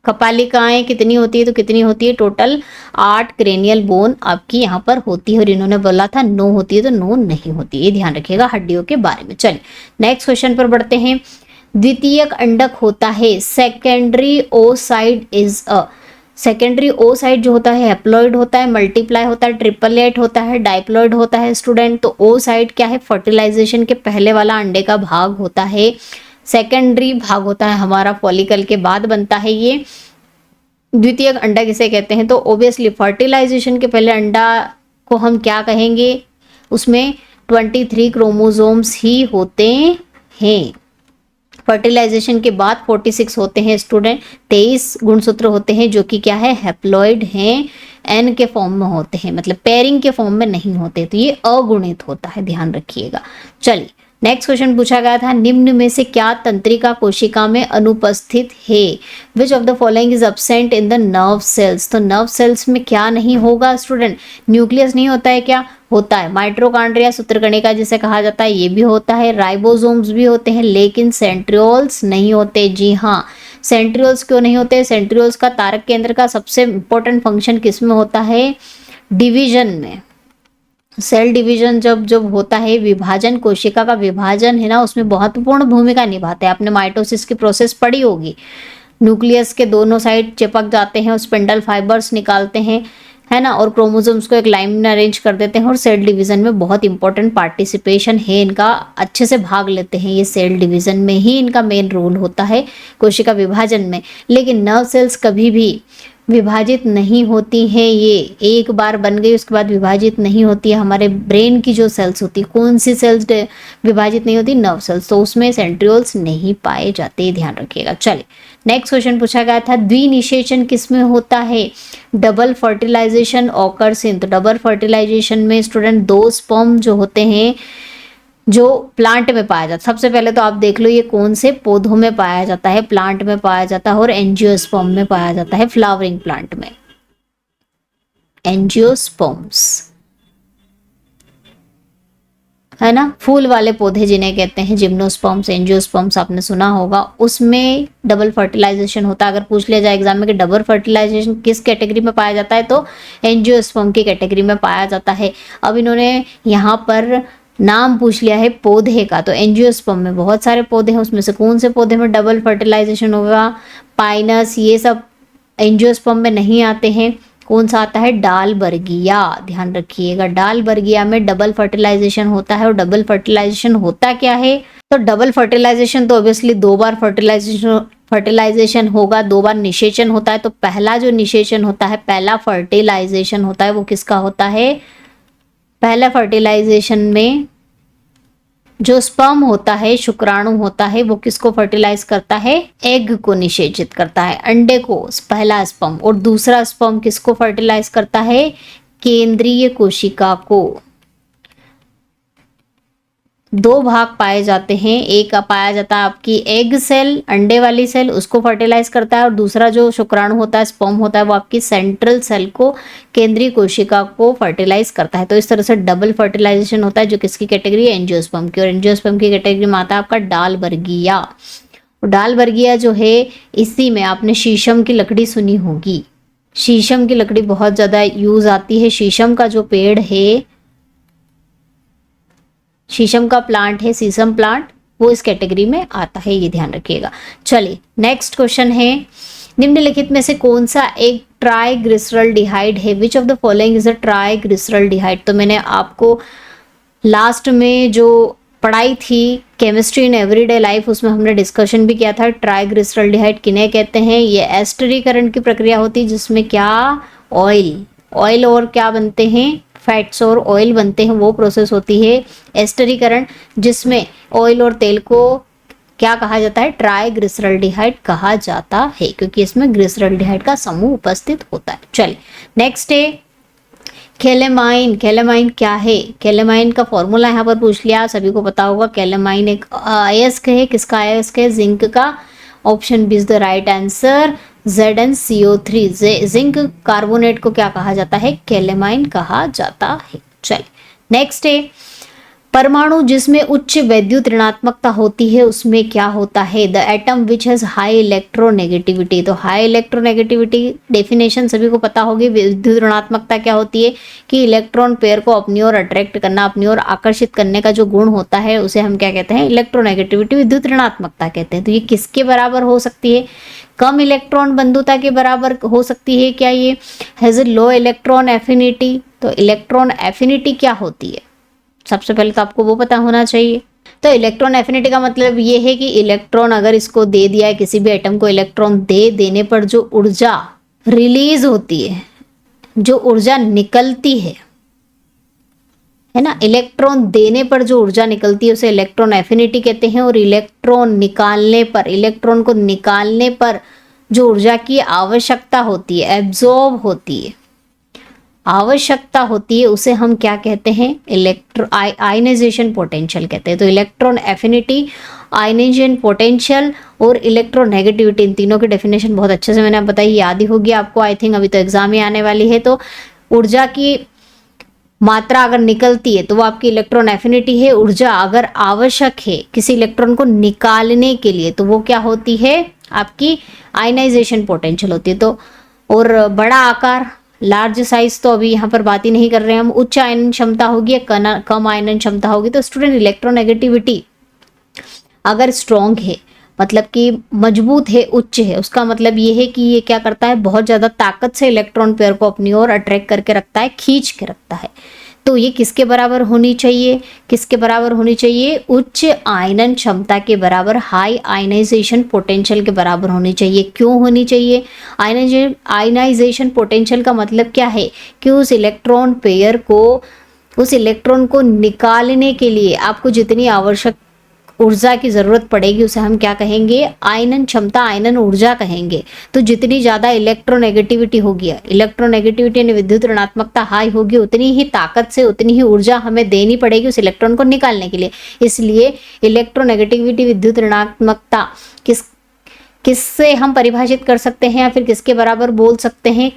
A: कपालिकाएं कितनी होती है, तो कितनी होती है, टोटल 8 क्रेनियल बोन आपकी यहाँ पर होती है। और इन्होंने बोला था 9 होती है, तो 9 नहीं होती, ये ध्यान रखिएगा हड्डियों के बारे में। चलिए नेक्स्ट क्वेश्चन पर बढ़ते हैं। द्वितीयक अंडक होता है, secondary oocyte is a, secondary oocyte जो होता है हैप्लॉइड होता है, मल्टीप्लाई होता है, ट्रिपलेट होता है, डाइप्लॉइड होता है स्टूडेंट। तो ओसाइड क्या है, फर्टिलाइजेशन के पहले वाला अंडे का भाग होता है, सेकेंडरी भाग होता है हमारा, फॉलिकल के बाद बनता है ये। द्वितीयक अंडा किसे कहते हैं, तो ऑब्वियसली फर्टिलाइजेशन के पहले अंडा को हम क्या कहेंगे, उसमें 23 क्रोमोसोम्स ही होते हैं। फर्टिलाइजेशन के बाद 46 होते हैं स्टूडेंट, 23 गुणसूत्र होते हैं जो कि क्या है, हैप्लॉइड हैं, एन के फॉर्म में होते हैं, मतलब पेयरिंग के फॉर्म में नहीं होते, तो ये अगुणित होता है, ध्यान रखिएगा। चलिए नेक्स्ट क्वेश्चन पूछा गया था, निम्न में से क्या तंत्रिका कोशिका में अनुपस्थित है? Which of the following is absent in the nerve cells? तो नर्व सेल्स में क्या नहीं होगा स्टूडेंट? न्यूक्लियस नहीं होता है क्या? होता है। माइट्रोकॉन्ड्रिया सूत्रकणिका जिसे कहा जाता है ये भी होता है, राइबोसोम्स भी होते हैं, लेकिन सेंट्रियोल्स नहीं होते। जी हाँ, सेंट्रियोल्स क्यों नहीं होते? सेंट्रियोल्स का तारक केंद्र का सबसे इंपॉर्टेंट फंक्शन किस में होता है? डिवीजन में। सेल डिवीजन जब जब होता है, विभाजन, कोशिका का विभाजन है ना, उसमें महत्वपूर्ण भूमिका निभाते हैं। आपने माइटोसिस की प्रोसेस पढ़ी होगी, न्यूक्लियस के दोनों साइड चिपक जाते हैं और स्पिंडल फाइबर्स निकालते हैं, है ना, और क्रोमोसोम्स को एक लाइन में अरेंज कर देते हैं, और सेल डिवीजन में बहुत इंपॉर्टेंट पार्टिसिपेशन है इनका, अच्छे से भाग लेते हैं ये। सेल डिवीजन में ही इनका मेन रोल होता है कोशिका विभाजन में। लेकिन नर्व सेल्स कभी भी विभाजित नहीं होती हैं, ये एक बार बन गई उसके बाद विभाजित नहीं होती है। हमारे ब्रेन की जो सेल्स होती, कौन सी सेल्स विभाजित नहीं होती? Nerve cells. तो उसमें सेंट्रियोल्स नहीं पाए जाते, ध्यान रखिएगा। चलिए नेक्स्ट क्वेश्चन पूछा गया था, द्विनिषेचन किसमें होता है? Double fertilization occurs in. तो डबल फर्टिलाइजेशन में स्टूडेंट दो स्पर्म जो होते हैं जो प्लांट में पाया जाता है। सबसे पहले तो आप देख लो ये कौन से पौधों में पाया जाता है? प्लांट में पाया जाता है और एंजियोस्पर्म में पाया जाता है, फ्लावरिंग प्लांट में। एंजियोस्पर्म्स, है ना, फूल वाले पौधे जिन्हें कहते हैं जिम्नोस्पर्म्स, एंजियोस्पर्म्स आपने सुना होगा, उसमें डबल फर्टिलाइजेशन होता है। अगर पूछ लिया जाए एग्जाम में कि डबल फर्टिलाइजेशन किस कैटेगरी में पाया जाता है, तो एंजियोस्पर्म की कैटेगरी में पाया जाता है। अब इन्होंने यहाँ पर नाम पूछ लिया है पौधे का, तो एंजियोस्पर्म में बहुत सारे पौधे हैं, उसमें से कौन से पौधे में डबल फर्टिलाइजेशन होगा? पाइनस, ये सब एंजियोस्पर्म में नहीं आते हैं। कौन सा आता है? डालबर्गिया, ध्यान रखिएगा। डालबर्गिया में डबल फर्टिलाइजेशन होता है। और डबल फर्टिलाइजेशन होता क्या है? तो डबल फर्टिलाइजेशन तो ऑब्वियसली दो बार फर्टिलाइजेशन होगा, दो बार निषेचन होता है। तो पहला जो निषेचन होता है, पहला फर्टिलाइजेशन होता है, वो किसका होता है? पहला फर्टिलाइजेशन में जो स्पर्म होता है, शुक्राणु होता है, वो किसको फर्टिलाइज करता है? एग को निषेचित करता है, अंडे को, पहला स्पर्म। और दूसरा स्पर्म किसको फर्टिलाइज करता है? केंद्रीय कोशिका को। दो भाग पाए जाते हैं, एक पाया जाता है आपकी एग सेल, अंडे वाली सेल, उसको फर्टिलाइज करता है, और दूसरा जो शुक्राणु होता है, स्पर्म होता है, वो आपकी सेंट्रल सेल को, केंद्रीय कोशिका को फर्टिलाइज करता है। तो इस तरह से डबल फर्टिलाइजेशन होता है, जो किसकी कैटेगरी है? एंजियोस्पर्म की। और एंजियोस्पर्म की कैटेगरी में आता है आपका डालबर्गिया। डालबर्गिया जो है, इसी में आपने शीशम की लकड़ी सुनी होगी, शीशम की लकड़ी बहुत ज्यादा यूज आती है। शीशम का जो पेड़ है, शीशम का प्लांट है, शीशम प्लांट, वो इस कैटेगरी में आता है, ये ध्यान रखिएगा। चलिए नेक्स्ट क्वेश्चन है, निम्नलिखित में से कौन सा एक ट्राइग्लिसरॉल्डिहाइड है? Which of the following is a triglyceraldehyde? तो मैंने आपको लास्ट में जो पढ़ाई थी केमिस्ट्री इन एवरीडे लाइफ, उसमें हमने डिस्कशन भी किया था। ट्राइग्लिसरॉल्डिहाइड किन्हें कहते हैं? ये एस्टरीकरण की प्रक्रिया होती है, जिसमें क्या? ऑयल और क्या बनते हैं? फैट्स और ऑयल बनते हैं, वो प्रोसेस होती है एस्टरीकरण, जिसमें ऑयल और तेल को क्या कहा जाता है? ट्राइग्लिसरॉल्डिहाइड कहा जाता है, क्योंकि इसमें ग्लिसरॉल्डिहाइड का समूह उपस्थित होता है। चलिए नेक्स्ट है कैलेमाइन। कैलेमाइन क्या है? कैलेमाइन का फॉर्मूला यहाँ पर पूछ लिया, सभी को पता होगा। कैलेमाइन एक अयस्क है, किसका अयस्क है? जिंक का। Option B is the right answer, ZnCO3। Zinc carbonate को क्या कहा जाता है? कैलेमाइन कहा जाता है। चलिए नेक्स्ट है परमाणु जिसमें उच्च वैद्युत ऋणात्मकता होती है, उसमें क्या होता है? The atom which has high electronegativity. तो हाई इलेक्ट्रोनेगेटिविटी डेफिनेशन सभी को पता होगी। विद्युत ऋणात्मकता क्या होती है? कि इलेक्ट्रॉन पेयर को अपनी ओर अट्रैक्ट करना, अपनी ओर आकर्षित करने का जो गुण होता है, उसे हम क्या कहते हैं? इलेक्ट्रोनेगेटिविटी, विद्युत ऋणात्मकता कहते हैं। तो ये किसके बराबर हो सकती है? कम इलेक्ट्रॉन बंधुता के बराबर हो सकती है क्या ये? Has low electron affinity. तो इलेक्ट्रॉन एफिनिटी क्या होती है? सबसे पहले तो आपको वो पता होना चाहिए। तो इलेक्ट्रॉन एफिनिटी का मतलब ये है कि इलेक्ट्रॉन अगर इसको दे दिया है, किसी भी एटम को इलेक्ट्रॉन दे देने पर जो ऊर्जा रिलीज होती है, जो ऊर्जा निकलती है ना, इलेक्ट्रॉन देने पर जो ऊर्जा निकलती है, उसे इलेक्ट्रॉन एफिनिटी कहते हैं। और इलेक्ट्रॉन निकालने पर, इलेक्ट्रॉन को निकालने पर जो ऊर्जा की आवश्यकता होती है, एब्जॉर्ब होती है, आवश्यकता होती है उसे हम क्या कहते हैं, आयनाइजेशन पोटेंशियल कहते हैं। तो इलेक्ट्रॉन एफिनिटी, आयनाइजेशन पोटेंशियल और इलेक्ट्रोनेगेटिविटी, इन तीनों की डेफिनेशन बहुत अच्छे से मैंने बताई, याद ही होगी आपको आई थिंक, अभी तो एग्जाम ही आने वाली है। तो ऊर्जा की मात्रा अगर निकलती है तो वो आपकी इलेक्ट्रॉन एफिनिटी है। ऊर्जा अगर आवश्यक है किसी इलेक्ट्रॉन को निकालने के लिए तो वो क्या होती है, आपकी आयनाइजेशन पोटेंशियल होती है। तो और बड़ा आकार, लार्ज साइज तो अभी यहाँ पर बात ही नहीं कर रहे हैं हम। उच्च आयनन क्षमता होगी या कम आयनन क्षमता होगी। तो स्टूडेंट, इलेक्ट्रोनेगेटिविटी अगर स्ट्रॉन्ग है, मतलब कि मजबूत है, उच्च है, उसका मतलब ये है कि ये क्या करता है, बहुत ज़्यादा ताकत से इलेक्ट्रॉन पेयर को अपनी ओर अट्रैक्ट करके रखता है, खींच के रखता है। तो ये किसके बराबर होनी चाहिए, किसके बराबर होनी चाहिए, उच्च आयनन क्षमता के बराबर, हाई आयनाइजेशन पोटेंशियल के बराबर होनी चाहिए। क्यों होनी चाहिए, आयनाइजेशन पोटेंशियल का मतलब क्या है कि उस इलेक्ट्रॉन पेयर को, उस इलेक्ट्रॉन को निकालने के लिए आपको जितनी आवश्यक ऊर्जा की जरूरत पड़ेगी उसे हम क्या कहेंगे, आयनन क्षमता, आयनन ऊर्जा कहेंगे। तो जितनी ज्यादा इलेक्ट्रोनेगेटिविटी होगी, इलेक्ट्रोनेगेटिविटी यानी विद्युत ऋणात्मकता हाई होगी, उतनी ही ताकत से उतनी ही ऊर्जा हमें देनी पड़ेगी उस इलेक्ट्रॉन को निकालने के लिए। इसलिए इलेक्ट्रोनेगेटिविटी, विद्युत ऋणात्मकता किससे हम परिभाषित कर सकते हैं या फिर किसके बराबर बोल सकते हैं,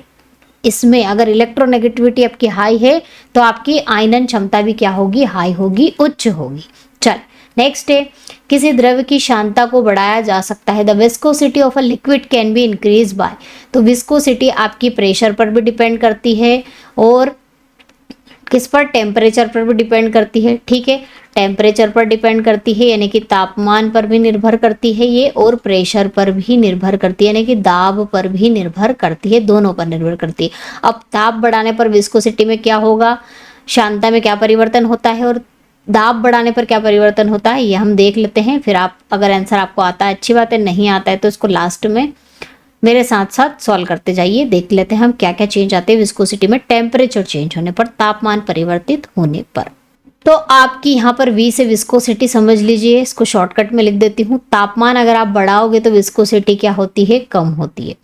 A: इसमें अगर इलेक्ट्रोनेगेटिविटी आपकी हाई है तो आपकी आयनन क्षमता भी क्या होगी, हाई होगी, उच्च होगी। चल नेक्स्ट है, किसी द्रव्य की शांतता को बढ़ाया जा सकता है। The viscosity of a liquid can be increase by. तो विस्कोसिटी आपकी प्रेशर पर भी डिपेंड करती है और किस पर, टेम्परेचर पर भी डिपेंड करती है। ठीक है, टेम्परेचर पर डिपेंड करती है यानी कि तापमान पर भी निर्भर करती है ये, और प्रेशर पर भी निर्भर करती है यानी कि दाब पर भी निर्भर करती है, दोनों पर निर्भर करती है। अब ताप बढ़ाने पर विस्कोसिटी में क्या होगा, शांतता में क्या परिवर्तन होता है और दाब बढ़ाने पर क्या परिवर्तन होता है, ये हम देख लेते हैं। फिर आप अगर आंसर आपको आता है अच्छी बात है, नहीं आता है तो इसको लास्ट में मेरे साथ साथ सॉल्व करते जाइए। देख लेते हैं हम क्या क्या चेंज आते हैं विस्कोसिटी में, टेम्परेचर चेंज होने पर, तापमान परिवर्तित होने पर। तो आपकी यहाँ पर V से विस्कोसिटी समझ लीजिए, इसको शॉर्टकट में लिख देती हूँ। तापमान अगर आप बढ़ाओगे तो विस्कोसिटी क्या होती है, कम होती है,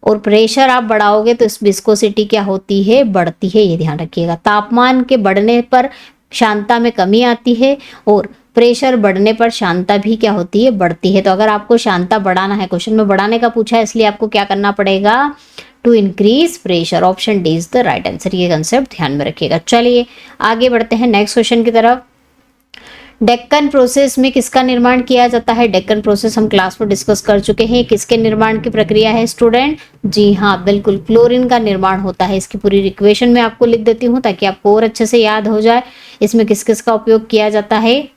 A: और प्रेशर आप बढ़ाओगे तो इस विस्कोसिटी क्या होती है, बढ़ती है। ये ध्यान रखिएगा, तापमान के बढ़ने पर शांतता में कमी आती है और प्रेशर बढ़ने पर शांतता भी क्या होती है, बढ़ती है। तो अगर आपको शांतता बढ़ाना है, क्वेश्चन में बढ़ाने का पूछा है, इसलिए आपको क्या करना पड़ेगा, to increase pressure. Option D is the right answer, ये कंसेप्ट ध्यान में रखिएगा। चलिए आगे बढ़ते हैं नेक्स्ट क्वेश्चन की तरफ। डेक्कन प्रोसेस में किसका निर्माण किया जाता है, डेक्कन प्रोसेस हम क्लास में डिस्कस कर चुके हैं। किसके निर्माण की प्रक्रिया है स्टूडेंट, जी हाँ बिल्कुल, क्लोरीन का निर्माण होता है। इसकी पूरी इक्वेशन में आपको लिख देती हूँ ताकि आपको और अच्छे से याद हो जाए। इसमें किस किस का उपयोग किया जाता है,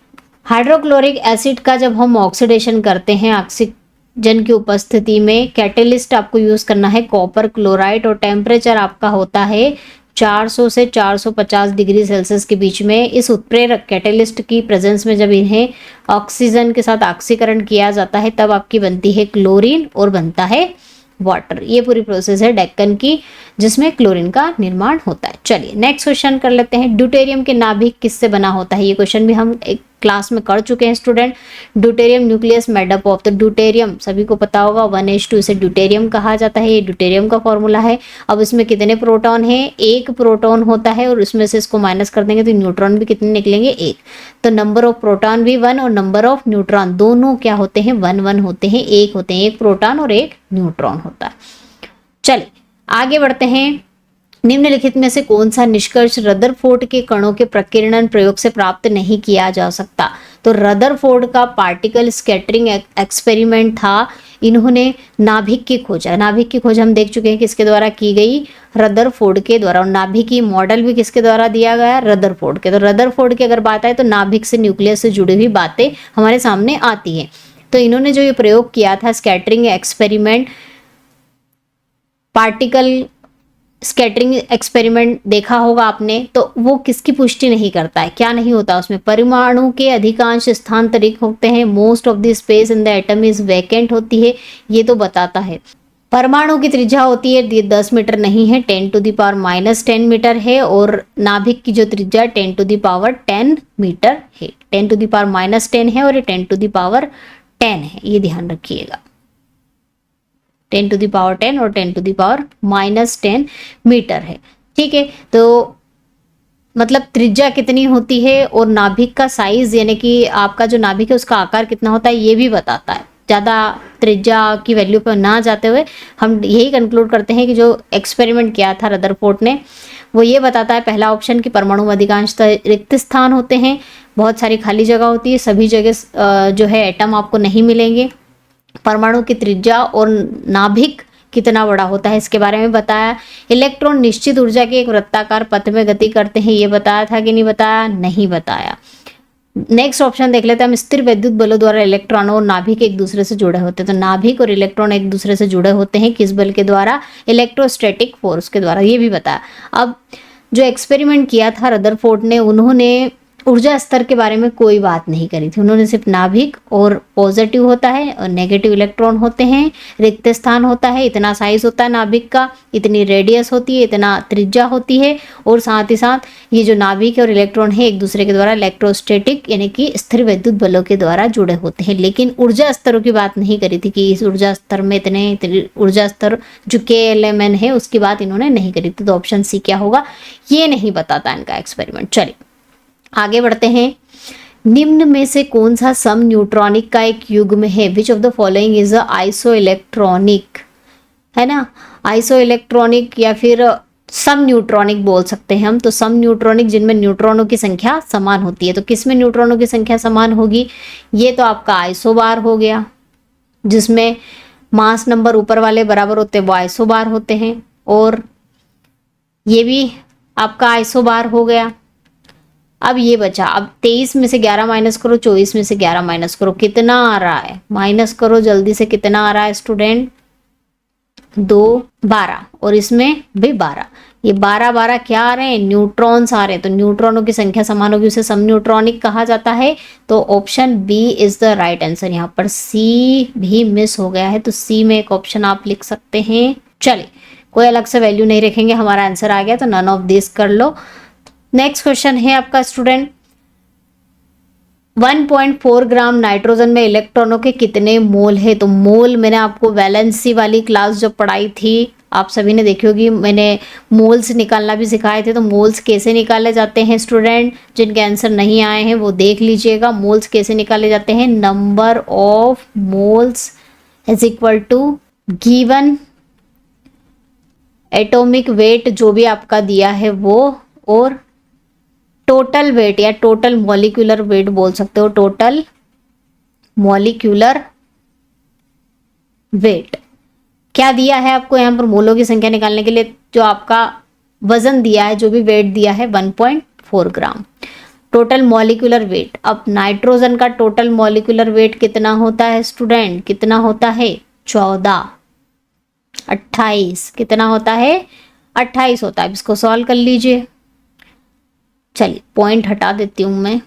A: हाइड्रोक्लोरिक एसिड का जब हम ऑक्सीडेशन करते हैं ऑक्सीजन की उपस्थिति में, कैटेलिस्ट आपको यूज करना है कॉपर क्लोराइड, और टेम्परेचर आपका होता है 400 से 450 डिग्री सेल्सियस के बीच में। इस उत्प्रेरक कैटेलिस्ट की प्रेजेंस में जब इन्हें ऑक्सीजन के साथ ऑक्सीकरण किया जाता है तब आपकी बनती है क्लोरीन और बनता है वाटर। ये पूरी प्रोसेस है डेक्कन की जिसमें क्लोरीन का निर्माण होता है। चलिए नेक्स्ट क्वेश्चन कर लेते हैं। ड्यूटेरियम के नाभिक किससे बना होता है, ये क्वेश्चन भी हम एक क्लास में कर चुके हैं student. Deuterium nucleus made up of, तो ड्यूटेरियम सभी को पता होगा 1s2, इसे ड्यूटेरियम कहा जाता है। ये ड्यूटेरियम का फॉर्मूला है। अब इसमें कितने प्रोटॉन है, एक प्रोटॉन होता है और उसमें से इसको माइनस कर देंगे तो न्यूट्रॉन भी कितने निकलेंगे, एक। तो नंबर ऑफ प्रोटॉन भी 1 और नंबर ऑफ न्यूट्रॉन दोनों क्या होते हैं, 1 1 होते हैं, एक होते हैं, एक प्रोटॉन और एक न्यूट्रॉन होता है। चलिए आगे बढ़ते हैं। निम्नलिखित में से कौन सा निष्कर्ष रदरफोर्ड के कणों के प्रकीर्णन प्रयोग से प्राप्त नहीं किया जा सकता, तो रदरफोर्ड का पार्टिकल स्कैटरिंग एक्सपेरिमेंट था। इन्होंने नाभिक की खोज, नाभिक की खोज हम देख चुके हैं किसके द्वारा की गई, रदरफोर्ड के द्वारा, और नाभिक की मॉडल भी किसके द्वारा दिया गया, रदरफोर्ड के। तो रदरफोर्ड की अगर बात आए तो नाभिक से न्यूक्लियस से जुड़ी हुई बातें हमारे सामने आती हैं। तो इन्होंने जो ये प्रयोग किया था scattering experiment, particle scattering experiment देखा होगा आपने, तो वो किसकी पुष्टि नहीं करता है, क्या नहीं होता उसमें, परमाणु के अधिकांश स्थान रिक्त होते हैं, most of the space in the atom is vacant होती है, ये तो बताता है। परमाणु की त्रिज्या होती है 10 मीटर नहीं है, 10⁻⁻10 मीटर है, और नाभिक की जो त्रिज्या 10⁻10 मीटर है, 10⁻10 है और ये 10⁻10 है, ये ध्यान रखिएगा। 10⁻10 और 10⁻−10 मीटर है। ठीक है, तो मतलब त्रिज्या कितनी होती है और नाभिक का साइज यानी कि आपका जो नाभिक है उसका आकार कितना होता है ये भी बताता है। ज़्यादा त्रिज्या की वैल्यू पर ना जाते हुए हम यही कंक्लूड करते हैं कि जो एक्सपेरिमेंट किया था रदरफोर्ड ने वो ये बताता है, पहला ऑप्शन कि परमाणु में अधिकांशतः रिक्त स्थान होते हैं, बहुत सारी खाली जगह होती है, सभी जगह जो है एटम आपको नहीं मिलेंगे। परमाणु की त्रिज्या और नाभिक कितना बड़ा होता है इसके बारे में बताया। इलेक्ट्रॉन निश्चित ऊर्जा के एक वृत्ताकार पथ में गति करते हैं, ये बताया था कि नहीं बताया? नहीं बताया। नेक्स्ट ऑप्शन देख लेते हैं हम, स्थिर विद्युत बलों द्वारा इलेक्ट्रॉन और नाभिक एक दूसरे से जुड़े होते हैं। तो नाभिक और इलेक्ट्रॉन एक दूसरे से जुड़े होते हैं किस बल के द्वारा? इलेक्ट्रोस्टैटिक फोर्स के द्वारा, ये भी बताया। अब जो एक्सपेरिमेंट किया था रदरफोर्ड ने, उन्होंने ऊर्जा स्तर के बारे में कोई बात नहीं करी थी। उन्होंने सिर्फ नाभिक और पॉजिटिव होता है और नेगेटिव इलेक्ट्रॉन होते हैं, रिक्त स्थान होता है, इतना साइज होता है नाभिक का, इतनी रेडियस होती है, इतना त्रिज्या होती है, और साथ ही साथ ये जो नाभिक और इलेक्ट्रॉन है एक दूसरे के द्वारा इलेक्ट्रोस्टैटिक यानी कि स्थिर विद्युत बलों के द्वारा जुड़े होते हैं। लेकिन ऊर्जा स्तरों की बात नहीं करी थी कि इस ऊर्जा स्तर में इतने ऊर्जा स्तर जो KLMN है उसकी बात इन्होंने नहीं करी थी। तो ऑप्शन सी क्या होगा? ये नहीं बताता इनका एक्सपेरिमेंट। चलिए आगे बढ़ते हैं। निम्न में से कौन सा सम न्यूट्रॉनिक का एक युग्म है? Which of the following is a iso electronic, है ना? आइसो इलेक्ट्रॉनिक या फिर सम न्यूट्रॉनिक बोल सकते हैं हम। तो सम न्यूट्रॉनिक जिनमें न्यूट्रॉनों की संख्या समान होती है। तो किसमें न्यूट्रॉनों की संख्या समान होगी? ये तो आपका आइसोबार हो गया, जिसमें मास नंबर ऊपर वाले बराबर होते हैं वो आइसोबार होते हैं, और ये भी आपका आइसोबार हो गया। अब ये बचा, अब 23 में से 11 माइनस करो, 24 में से 11 माइनस करो, कितना आ रहा है? माइनस करो जल्दी से, कितना आ रहा है स्टूडेंट? 2 12, और इसमें भी 12। ये 12 12 क्या आ रहे हैं? न्यूट्रॉन्स आ रहे हैं। तो न्यूट्रॉनों की संख्या समान होगी, उसे सम न्यूट्रॉनिक कहा जाता है। तो option B is the right answer. यहाँ पर सी भी मिस हो गया है, तो सी में एक ऑप्शन आप लिख सकते हैं। चलिए कोई अलग से वैल्यू नहीं रखेंगे, हमारा आंसर आ गया, तो नन ऑफ दिस कर लो। नेक्स्ट क्वेश्चन है आपका स्टूडेंट, 1.4 ग्राम नाइट्रोजन में इलेक्ट्रॉनों के कितने मोल है? तो मोल मैंने आपको वैलेंसी वाली क्लास जब पढ़ाई थी आप सभी ने देखी होगी, मैंने मोल्स निकालना भी सिखाए थे। तो मोल्स कैसे निकाले जाते हैं स्टूडेंट, जिनके आंसर नहीं आए हैं वो देख लीजिएगा। मोल्स कैसे निकाले जाते हैं? Number of moles is equal to given atomic weight जो भी आपका दिया है वो, और टोटल वेट या टोटल मॉलिक्यूलर वेट बोल सकते हो, टोटल मॉलिक्यूलर वेट। क्या दिया है आपको यहाँ पर मोलों की संख्या निकालने के लिए? जो आपका वजन दिया है, जो भी वेट दिया है 1.4 ग्राम, टोटल मॉलिक्यूलर वेट। अब नाइट्रोजन का टोटल मॉलिक्यूलर वेट कितना होता है स्टूडेंट? कितना होता है? 14 28, कितना होता है? 28 होता है। इसको सॉल्व कर लीजिए। चलिए पॉइंट हटा देती हूँ मैं,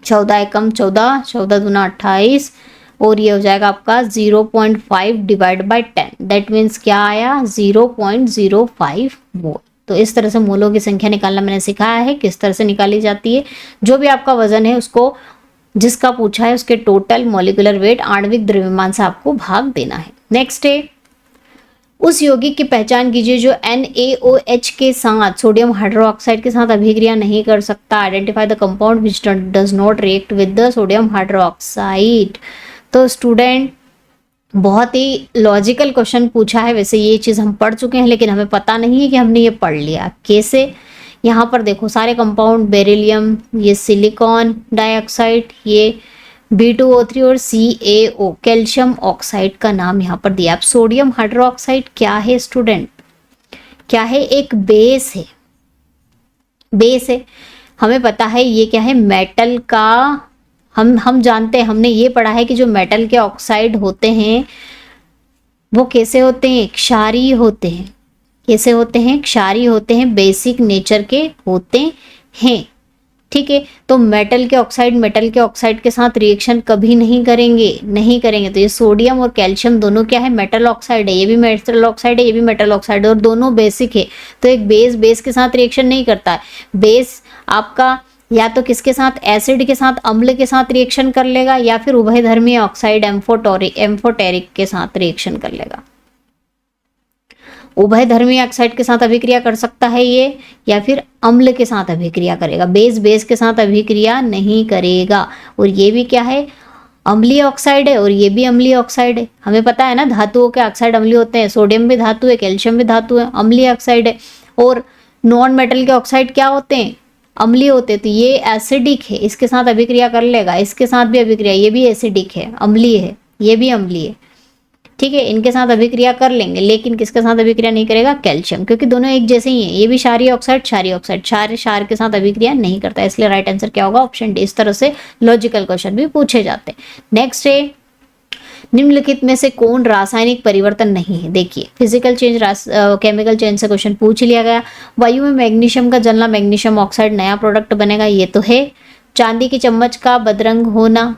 A: 14 एकम 14, 14 दूना 28, और ये हो जाएगा आपका 0.5 डिवाइड बाई 10, दैट मीन्स क्या आया? 0.05 मोल। तो इस तरह से मोलों की संख्या निकालना मैंने सिखाया है, किस तरह से निकाली जाती है। जो भी आपका वजन है उसको, जिसका पूछा है उसके टोटल मॉलिक्यूलर वेट आणविक द्रव्यमान से आपको भाग देना है। नेक्स्ट है, उस यौगिक की पहचान कीजिए जो NaOH के साथ सोडियम हाइड्रोक्साइड के साथ अभिक्रिया नहीं कर सकता। Identify the compound which does not react with the sodium hydroxide. तो स्टूडेंट बहुत ही लॉजिकल क्वेश्चन पूछा है। वैसे ये चीज़ हम पढ़ चुके हैं, लेकिन हमें पता नहीं है कि हमने ये पढ़ लिया कैसे। यहाँ पर देखो सारे कंपाउंड, बेरिलियम, ये सिलिकॉन डाइऑक्साइड, ये B2O3 और CaO कैल्शियम ऑक्साइड का नाम यहाँ पर दिया। अब सोडियम हाइड्रोक्साइड क्या है स्टूडेंट? क्या है? एक बेस है। बेस है, हमें पता है ये क्या है? मेटल का। हम जानते हैं, हमने ये पढ़ा है कि जो मेटल के ऑक्साइड होते हैं वो कैसे होते हैं? क्षारीय होते हैं। कैसे होते हैं? क्षारीय होते हैं, बेसिक नेचर के होते हैं। ठीक है, तो मेटल के ऑक्साइड के साथ रिएक्शन कभी नहीं करेंगे। तो ये सोडियम और कैल्शियम दोनों क्या है? मेटल ऑक्साइड है। ये भी मेटल ऑक्साइड है, ये भी मेटल ऑक्साइड है, और दोनों बेसिक है। तो एक बेस के साथ रिएक्शन नहीं करता है। बेस आपका या तो किसके साथ? एसिड के साथ, अम्ल के साथ रिएक्शन कर लेगा, या फिर उभयधर्मी ऑक्साइड एम्फोटेरिक के साथ रिएक्शन कर लेगा। उभयधर्मी ऑक्साइड के साथ अभिक्रिया कर सकता है ये, या फिर अम्ल के साथ अभिक्रिया करेगा। बेस बेस के साथ अभिक्रिया नहीं करेगा। और ये भी क्या है, अम्लीय ऑक्साइड है, और ये भी अम्लीय ऑक्साइड है। हमें पता है ना धातुओं के ऑक्साइड अम्लीय होते हैं, सोडियम भी धातु है, कैल्शियम भी धातु है, अम्लीय ऑक्साइड है। और नॉन मेटल के ऑक्साइड क्या होते हैं, अम्लीय होते हैं। तो ये एसिडिक है, इसके साथ अभिक्रिया कर लेगा, इसके साथ भी अभिक्रिया, ये भी एसिडिक है, अम्लीय है, ये भी अम्लीय है, ठीक है, इनके साथ अभिक्रिया कर लेंगे। लेकिन किसके साथ अभिक्रिया नहीं करेगा, कैल्शियम, क्योंकि दोनों एक जैसे ही हैं। ये भी क्षारीय ऑक्साइड, क्षारीय ऑक्साइड, क्षार के साथ अभिक्रिया नहीं करता, इसलिए राइट आंसर क्या होगा, ऑप्शन डी। इस तरह से लॉजिकल क्वेश्चन भी पूछे जाते हैं। नेक्स्ट है, निम्नलिखित में से कौन रासायनिक परिवर्तन नहीं है। देखिए, फिजिकल चेंज, केमिकल चेंज से क्वेश्चन पूछ लिया गया। वायु में मैग्नीशियम का जलना, मैग्नीशियम ऑक्साइड नया प्रोडक्ट बनेगा, ये तो है। चांदी की चम्मच का बदरंग होना,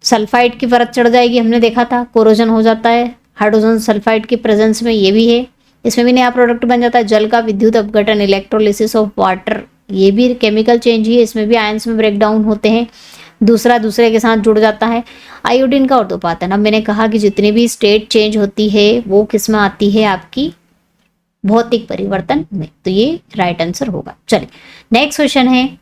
A: सल्फाइड की परत चढ़ जाएगी, हमने देखा था, कोरोजन हो जाता है हाइड्रोजन सल्फाइड की प्रेजेंस में, ये भी है। इसमें भी नया प्रोडक्ट बन जाता है। जल का विद्युत अपघटन, इलेक्ट्रोलिसिस ऑफ वाटर, ये भी केमिकल चेंज ही है, इसमें भी आयंस में ब्रेक डाउन होते हैं, दूसरा दूसरे के साथ जुड़ जाता है। आयोडीन का ऊर्ध्वपातन, अब मैंने कहा कि जितनी भी स्टेट चेंज होती है वो किस में आती है, आपकी भौतिक परिवर्तन में, तो ये राइट आंसर होगा। चलिए नेक्स्ट क्वेश्चन है,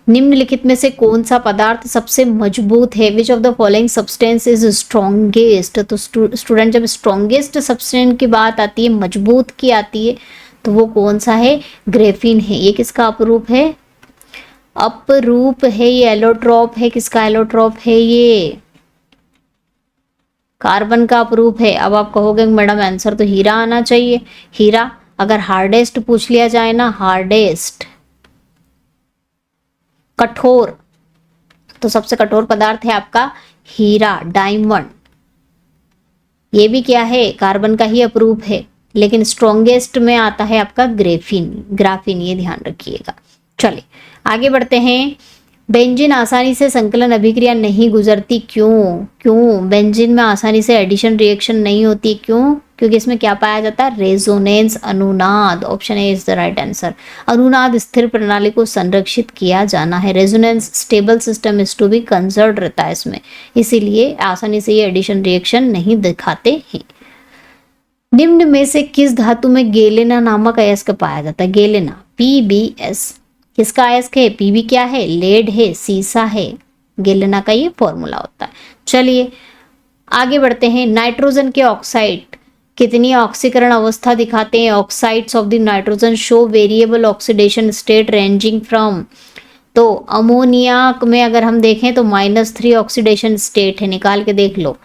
A: निम्नलिखित में से कौन सा पदार्थ सबसे मजबूत है। Which of the following substance is strongest. तो स्टूडेंट जब स्ट्रॉन्गेस्ट सब्सटेंस की बात आती है, मजबूत की आती है, तो वो कौन सा है, ग्रेफिन है। ये किसका अपरूप है, अपरूप है, ये एलोट्रॉप है। किसका एलोट्रॉप है, ये कार्बन का अपरूप है। अब आप कहोगे मैडम आंसर तो हीरा आना चाहिए। हीरा, अगर हार्डेस्ट पूछ लिया जाए ना, हार्डेस्ट, कठोर, तो सबसे कठोर पदार्थ है आपका हीरा, डायमंड। ये भी क्या है, कार्बन का ही अपरूप है। लेकिन स्ट्रॉन्गेस्ट में आता है आपका ग्राफीन, ये ध्यान रखिएगा। चलिए आगे बढ़ते हैं। बेंजीन आसानी से संकलन अभिक्रिया नहीं गुजरती, क्यों बेंजीन में आसानी से एडिशन रिएक्शन नहीं होती, क्यों, क्योंकि इसमें क्या पाया जाता है, रेजोनेंस, अनुनाद। Option A is the right answer. अनुनाद स्थिर प्रणाली को संरक्षित किया जाना है। Resonance stable system is to be conserved रहता है इसमें, इसीलिए आसानी से ये एडिशन रिएक्शन नहीं दिखाते हैं। निम्न में से किस धातु में गेलेना नामक अयस्क पाया जाता है, गेलेना, PbS। किसका अयस्क है, Pb क्या है, लेड है, सीसा है। गेलेना का ये फॉर्मूला होता है। चलिए आगे बढ़ते हैं। नाइट्रोजन के ऑक्साइड कितनी ऑक्सीकरण अवस्था दिखाते हैं। Oxides of the nitrogen show variable oxidation state ranging from, तो अमोनिया में अगर हम देखें तो -3 ऑक्सीडेशन स्टेट है, निकाल के देख लो।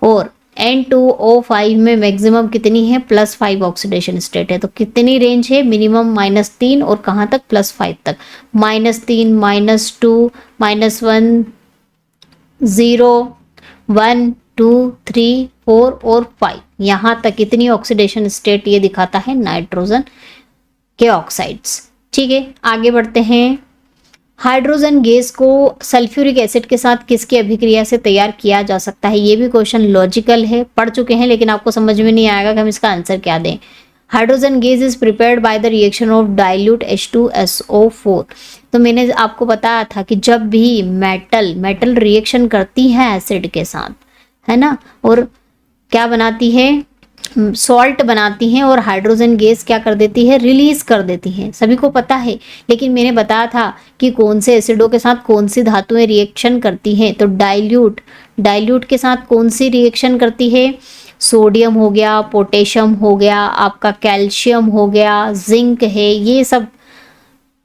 A: और N2O5 में मैक्सिमम कितनी है, +5 ऑक्सीडेशन स्टेट है। तो कितनी रेंज है, मिनिमम -3 और कहाँ तक, +5 तक। -3, -2, -1, 0, 1, 2, 3, 4 और 5, यहाँ तक कितनी ऑक्सीडेशन स्टेट ये दिखाता है नाइट्रोजन के ऑक्साइड्स। ठीक है आगे बढ़ते हैं। हाइड्रोजन गैस को सल्फ्यूरिक एसिड के साथ किसकी अभिक्रिया से तैयार किया जा सकता है। ये भी क्वेश्चन लॉजिकल है, पढ़ चुके हैं, लेकिन आपको समझ में नहीं आएगा कि हम इसका आंसर क्या दें। Hydrogen gas is prepared by the reaction of dilute H2SO4। तो मैंने आपको बताया था कि जब भी मेटल रिएक्शन करती है एसिड के साथ, है ना, और क्या बनाती है, सॉल्ट बनाती हैं, और हाइड्रोजन गैस क्या कर देती है, रिलीज कर देती हैं, सभी को पता है। लेकिन मैंने बताया था कि कौन से एसिडों के साथ कौन सी धातुएं रिएक्शन करती हैं। तो डाइल्यूट के साथ कौन सी रिएक्शन करती है, सोडियम हो गया, पोटेशियम हो गया, आपका कैल्शियम हो गया, जिंक है, ये सब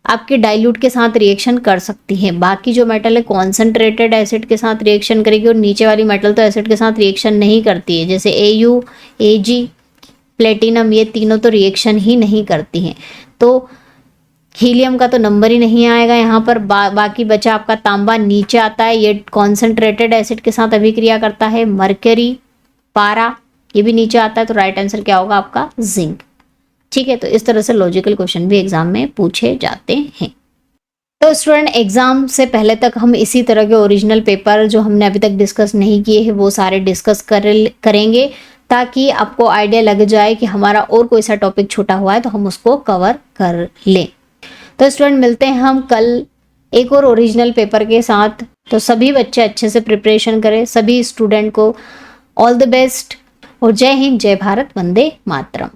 A: आपके डाइल्यूट के साथ रिएक्शन कर सकती हैं। बाकी जो मेटल है कॉन्सेंट्रेटेड एसिड के साथ रिएक्शन करेगी, और नीचे वाली मेटल तो एसिड के साथ रिएक्शन नहीं करती है, जैसे Au, Ag, प्लेटिनम, ये तीनों तो रिएक्शन ही नहीं करती हैं। तो हीलियम का तो नंबर ही नहीं आएगा यहाँ पर। बाकी बचा आपका तांबा, नीचे आता है, ये कॉन्सेंट्रेटेड एसिड के साथ अभिक्रिया करता है। मरकरी, पारा, ये भी नीचे आता है। तो राइट आंसर क्या होगा आपका, जिंक। ठीक है, तो इस तरह से लॉजिकल क्वेश्चन भी एग्जाम में पूछे जाते हैं। तो स्टूडेंट एग्जाम से पहले तक हम इसी तरह के ओरिजिनल पेपर जो हमने अभी तक डिस्कस नहीं किए हैं वो सारे डिस्कस करेंगे, ताकि आपको आइडिया लग जाए कि हमारा और कोई सा टॉपिक छूटा हुआ है तो हम उसको कवर कर लें। तो स्टूडेंट मिलते हैं हम कल एक और ओरिजिनल पेपर के साथ। तो सभी बच्चे अच्छे से प्रिपरेशन करें, सभी स्टूडेंट को ऑल द बेस्ट, और जय हिंद, जय भारत, वंदे मातरम।